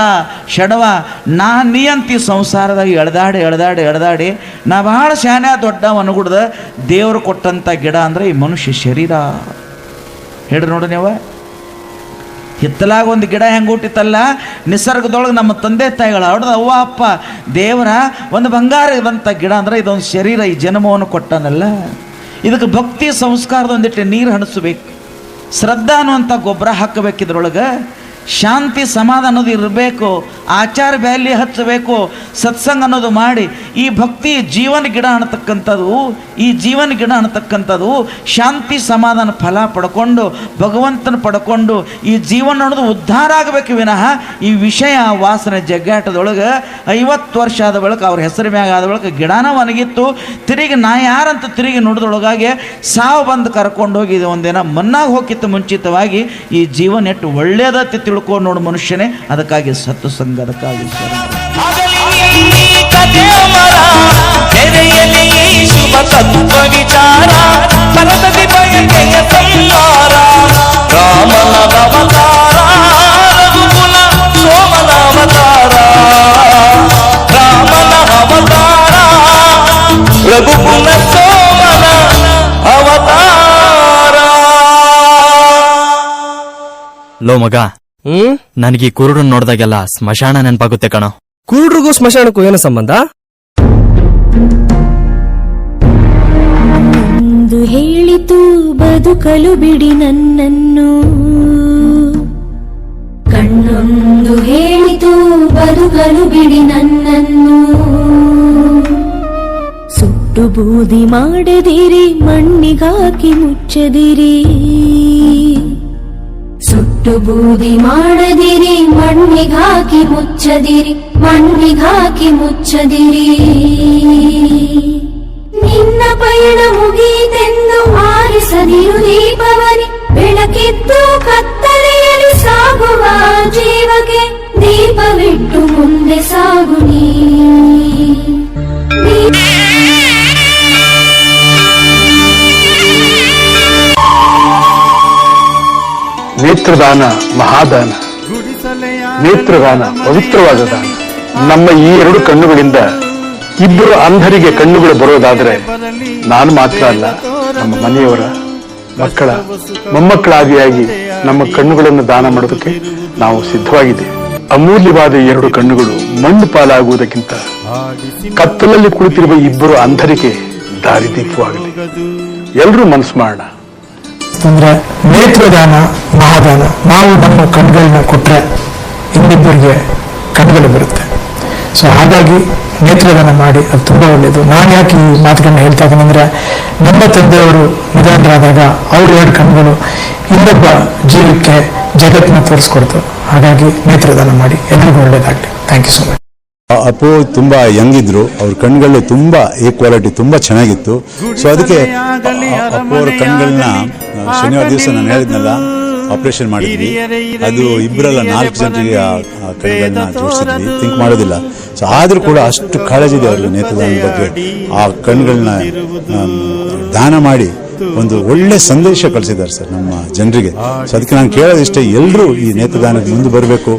ಶಡವ, ನೀ ಅಂತೀ ಸಂಸಾರದಾಗ ಎಳ್ದಾಡಿ ನಾ ಭಾಳ ಶಾನೆ ದೊಡ್ಡ ಅನುಗುಡ್ದ ದೇವರು ಕೊಟ್ಟಂಥ ಗಿಡ ಅಂದರೆ ಈ ಮನುಷ್ಯ ಶರೀರ. ಹೇಳ್ರಿ ನೋಡಿ ನೀವು, ಹಿತ್ತಲಾಗ ಒಂದು ಗಿಡ ಹೆಂಗೆ ಹುಟ್ಟಿತಲ್ಲ, ನಿಸರ್ಗದೊಳಗೆ ನಮ್ಮ ತಂದೆ ತಾಯಿಗಳು ಹೊಡೆದ ಅವ್ವ ಅಪ್ಪ ದೇವರ ಒಂದು ಬಂಗಾರ ಇದಂಥ ಗಿಡ ಅಂದರೆ ಇದೊಂದು ಶರೀರ, ಈ ಜನ್ಮವನ್ನು ಕೊಟ್ಟನಲ್ಲ. ಇದಕ್ಕೆ ಭಕ್ತಿ ಸಂಸ್ಕಾರದ ಒಂದಿಟ್ಟು ನೀರು ಹಣಿಸ್ಬೇಕು, ಶ್ರದ್ಧಾ ಅನ್ನುವಂಥ ಗೊಬ್ಬರ ಹಾಕಬೇಕಿದ್ರೊಳಗೆ. ಶಾಂತಿ ಸಮಾಧಾನ ಅನ್ನೋದು ಇರಬೇಕು, ಆಚಾರ ಬ್ಯಾಲಿ ಹಚ್ಚಬೇಕು, ಸತ್ಸಂಗ ಅನ್ನೋದು ಮಾಡಿ ಈ ಭಕ್ತಿ ಜೀವನ ಗಿಡ ಅನ್ನತಕ್ಕಂಥದ್ದು, ಈ ಜೀವನ ಗಿಡ ಅನ್ನತಕ್ಕಂಥದ್ದು ಶಾಂತಿ ಸಮಾಧಾನ ಫಲ ಪಡ್ಕೊಂಡು ಭಗವಂತನ ಪಡ್ಕೊಂಡು ಈ ಜೀವನ ಅನ್ನೋದು ಉದ್ಧಾರ ಆಗಬೇಕು ವಿನಃ ಈ ವಿಷಯ ವಾಸನೆ ಜಗ್ಗಾಟದೊಳಗೆ 50 ವರ್ಷ ಆದ ಬಳಿಕ ಅವ್ರ ಹೆಸರು ಮ್ಯಾಗ ಆದ ಬಳಿಕ ಗಿಡನ ಒಣಗಿತ್ತು. ತಿರುಗಿ ನಾ ಯಾರಂತ ತಿರುಗಿ ನೋಡಿದೊಳಗಾಗಿ ಸಾವು ಬಂದು ಕರ್ಕೊಂಡು ಹೋಗಿದೆ. ಒಂದಿನ ಮನ್ನಾಗ ಹೋಗಿತ್ತು ಮುಂಚಿತವಾಗಿ ಈ ಜೀವನ ಎಷ್ಟು ಒಳ್ಳೇದತ್ತೆ ತಿಳ್ಕೊಂಡು ನೋಡು ಮನುಷ್ಯನೇ. ಅದಕ್ಕಾಗಿ ಸತ್ತು ಸಂಘ, ಅದಕ್ಕಾಗಿ ಶುಭ ತತ್ವ ವಿಚಾರ ಸರಸದಿ ಬಯಕೆಯ ಸಂಸಾರ ರಾಮನ ಅವತಾರ ರಘುಕುಲ ಸೋಮನ ಅವತಾರ ರಾಮನ ಅವತಾರ ರಘುಕುಲ ಸೋಮನ ಅವತಾರ. ಲೋ ಮಗ, ನನಗೆ ಕುರುಡನ್ ನೋಡ್ದಾಗೆಲ್ಲ ಸ್ಮಶಾನ ನೆನಪಾಗುತ್ತೆ ಕಣೋ. ಕುರುಡ್ರಿಗೂ ಸ್ಮಶಾನಕ್ಕೂ ಏನು ಸಂಬಂಧ? ಎಂದು ಹೇಳಿತು ಬದುಕಲು ಬಿಡಿ ನನ್ನನ್ನು, ಕಣ್ಣೊಂದು ಹೇಳಿತು ಬದುಕಲು ಬಿಡಿ ನನ್ನನ್ನು. ಸುಟ್ಟು ಬೂದಿ ಮಾಡದಿರಿ ಮಣ್ಣಿಗಾಕಿ ಮುಚ್ಚದಿರಿ, ಸುಟ್ಟು ಬೂದಿ ಮಾಡದಿರಿ ಮಣ್ಣಿಗಾಕಿ ಮುಚ್ಚದಿರಿ, ಮಣ್ಣಿಗಾಕಿ ಮುಚ್ಚದಿರಿ. ನಿನ್ನ ಪಯಣ ಮುಗೀತೆಂದು ಆರಿಸದಿರು ದೀಪವನಿ, ಬೆಳಕಿದ್ದು ಕತ್ತಲೆಯಲ್ಲಿ ಸಾಗುವ ಜೀವಕ್ಕೆ ದೀಪವಿಟ್ಟು ಮುಂದೆ ಸಾಗು ನೀ. ನೇತ್ರದಾನ ಮಹಾದಾನ, ನೇತ್ರದಾನ ಪವಿತ್ರವಾದ ದಾನ. ನಮ್ಮ ಈ 2 ಕಣ್ಣುಗಳಿಂದ ಇಬ್ಬರು ಅಂಧರಿಗೆ ಕಣ್ಣುಗಳು ಬರೋದಾದ್ರೆ ನಾನು ಮಾತ್ರ ಅಲ್ಲ, ನಮ್ಮ ಮನೆಯವರ ಮಕ್ಕಳ ಮೊಮ್ಮಕ್ಕಳಾದಿಯಾಗಿ ನಮ್ಮ ಕಣ್ಣುಗಳನ್ನು ದಾನ ಮಾಡೋದಕ್ಕೆ ನಾವು ಸಿದ್ಧವಾಗಿದ್ದೇವೆ. ಅಮೂಲ್ಯವಾದ 2 ಕಣ್ಣುಗಳು ಮಣ್ಣು ಪಾಲಾಗುವುದಕ್ಕಿಂತ ಕತ್ತಲಲ್ಲಿ ಕುಳಿತಿರುವ ಇಬ್ಬರು ಅಂಧರಿಗೆ ದಾರಿದೀಪವಾಗಲಿ. ಎಲ್ಲರೂ ಮನಸ್ಸು ಮಾಡೋಣ. ಅಂದ್ರೆ ನೇತ್ರದಾನ ಮಹಾದಾನ. ನಾವು ನಮ್ಮ ಕಣ್ಗಳನ್ನ ಕೊಟ್ರೆ ಇನ್ನಿಬ್ಬರಿಗೆ ಕಣ್ಗಳು ಬರುತ್ತೆ. ಸೊ ಹಾಗಾಗಿ ನೇತ್ರದಾನ ಮಾಡಿ, ಅದು ತುಂಬಾ ಒಳ್ಳೆಯದು. ನಾನು ಯಾಕೆ ಈ ಮಾತುಗಳನ್ನ ಹೇಳ್ತಾ ಇದ್ದೀನಿ ಅಂದ್ರೆ, ನಮ್ಮ ತಂದೆಯವರು ನಿಧನರಾದಾಗ ಅವ್ರ 2 ಕಣ್ಗಳು ಇನ್ನೊಬ್ಬ ಜೀವಕ್ಕೆ ಜಗತ್ತನ್ನ ತೋರಿಸ್ಕೊಡ್ತು. ಹಾಗಾಗಿ ನೇತ್ರದಾನ ಮಾಡಿ, ಎಲ್ಲರಿಗೂ ಒಳ್ಳೇದಾಗಲಿ. Thank you so much. Appu ತುಂಬಾ ಯಂಗ್ ಇದ್ರು, ಅವ್ರ ಕಣ್ಗಳು ತುಂಬಾ ಈಕ್ವಾಲಿಟಿ ತುಂಬಾ ಚೆನ್ನಾಗಿತ್ತು. ಸೊ ಅದಕ್ಕೆ ಅಪ್ಪು ಅವ್ರ ಕಣ್ಗಳನ್ನ ಶನಿವಾರ ದಿವಸ ನಾನು ಹೇಳಿದ್ನಲ್ಲ ಆಪರೇಷನ್ ಮಾಡಿದ್ವಿ. ಅದು ಇಬ್ಬರಲ್ಲ 4 ಜನರಿಗೆ ಆ ಕಣ್ಗಳನ್ನ ಜೋಡಿಸಿದ್ವಿ, ಥಿಂಕ್ ಮಾಡೋದಿಲ್ಲ. ಸೊ ಆದ್ರೂ ಕೂಡ ಅಷ್ಟು ಕಾಳಜಿ ಇದೆ ಅವ್ರಿಗೆ ನೇತ್ರದಾನದ ಬಗ್ಗೆ. ಆ ಕಣ್ಗಳನ್ನ ದಾನ ಮಾಡಿ ಒಂದು ಒಳ್ಳೆ ಸಂದೇಶ ಕಳಿಸಿದ್ದಾರೆ ಸರ್ ನಮ್ಮ ಜನರಿಗೆ. ಸೊ ಅದಕ್ಕೆ ನಾನು ಕೇಳೋದಿಷ್ಟೇ, ಎಲ್ಲರೂ ಈ ನೇತ್ರದಾನಕ್ಕೆ ಮುಂದೆ ಬರಬೇಕು.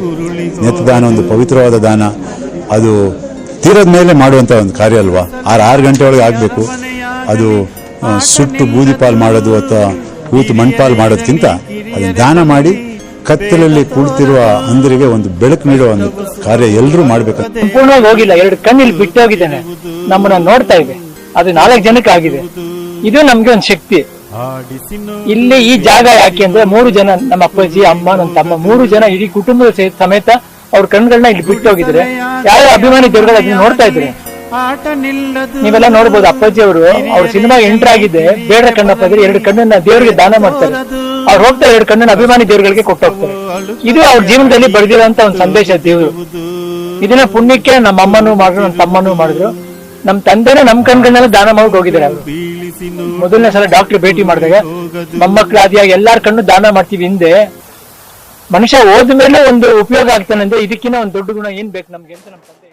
ನೇತ್ರದಾನ ಒಂದು ಪವಿತ್ರವಾದ ದಾನ. ಅದು ತೀರದ ಮೇಲೆ ಮಾಡುವಂತ ಒಂದು ಕಾರ್ಯ ಅಲ್ವಾ. 6 ಗಂಟೆ ಒಳಗೆ ಆಗಬೇಕು. ಅದು ಸುಟ್ಟು ಬೂದಿ ಪಾಲ್ ಮಾಡೋದು ಅಥವಾ ಕೂತು ಮಣ್ಪಾಲ್ ಮಾಡೋದಕ್ಕಿಂತ ಅದನ್ನು ದಾನ ಮಾಡಿ ಕತ್ತಲಲ್ಲಿ ಕುಳಿತಿರುವ ಅಂಧರಿಗೆ ಒಂದು ಬೆಳಕು ನೀಡುವ ಒಂದು ಕಾರ್ಯ ಎಲ್ಲರೂ ಮಾಡ್ಬೇಕು. ಸಂಪೂರ್ಣವಾಗಿ ಹೋಗಿಲ್ಲ, 2 ಕಣ್ಣಲ್ಲಿ ಬಿಟ್ಟು ಹೋಗಿದ್ದೇನೆ, ನಮ್ಮನ್ನ ನೋಡ್ತಾ ಇದೆ. ಅದು 4 ಜನಕ್ಕೆ ಆಗಿದೆ. ಇದು ನಮ್ಗೆ ಒಂದು ಶಕ್ತಿ. ಇಲ್ಲಿ ಈ ಜಾಗ ಯಾಕೆ ಅಂದ್ರೆ 3 ಜನ, ನಮ್ಮ ಅಪ್ಪಾಜಿ, ಅಮ್ಮ, ನನ್ನ ತಮ್ಮ 3 ಜನ ಇಡೀ ಕುಟುಂಬದ ಸಮೇತ ಅವ್ರ ಕಣ್ಗಳನ್ನ ಇಲ್ಲಿ ಬಿಟ್ಟು ಹೋಗಿದ್ರೆ ಯಾವ ಅಭಿಮಾನಿ ದೇವರುಗಳು ಅದನ್ನ ನೋಡ್ತಾ ಇದ್ರೆ ನೀವೆಲ್ಲ ನೋಡ್ಬೋದು. ಅಪ್ಪಾಜಿ ಅವರು ಅವ್ರ ಸಿನಿಮಾಗೆ ಎಂಟರ್ ಆಗಿದ್ದೆ, ಬೇಡ ಕಣ್ಣಪ್ಪ ಇದ್ರೆ 2 ಕಣ್ಣನ್ನ ದೇವರಿಗೆ ದಾನ ಮಾಡ್ತಾರೆ. ಅವ್ರು ಹೋಗ್ತಾರೆ 2 ಕಣ್ಣನ್ನ ಅಭಿಮಾನಿ ದೇವರುಗಳಿಗೆ ಕೊಟ್ಟು ಹೋಗ್ತಾರೆ. ಇದು ಅವ್ರ ಜೀವನದಲ್ಲಿ ಬರೆದಿರುವಂತ ಒಂದು ಸಂದೇಶ ದೇವರು. ಇದನ್ನ ಪುಣ್ಯಕ್ಕೆ ನಮ್ಮ ಅಮ್ಮನೂ ಮಾಡಿದ್ರು, ನನ್ನ ತಮ್ಮನೂ ಮಾಡಿದ್ರು. ನಮ್ ತಂದೆನೇ ನಮ್ ಕಣ್ಗಳನ್ನೆಲ್ಲ ದಾನ ಮಾಡಿ ಹೋಗಿದ್ದಾರೆ. ಅವರು ಮೊದಲನೇ ಸಲ ಡಾಕ್ಟರ್ ಭೇಟಿ ಮಾಡಿದಾಗ ಮೊಮ್ಮಕ್ಕಳು ಆದಿಯಾಗಿ ಎಲ್ಲಾರ ಕಣ್ಣು ದಾನ ಮಾಡ್ತೀವಿ. ಹಿಂದೆ ಮನುಷ್ಯ ಹೋದ ಮೇಲೆ ಒಂದು ಉಪಯೋಗ ಆಗ್ತಾನೆ ಅಂದ್ರೆ ಇದಕ್ಕಿಂತ ಒಂದು ದೊಡ್ಡ ಗುಣ ಏನ್ ಬೇಕು ನಮ್ಗೆ ಅಂತ ನಮ್ಮ ತಂದೆ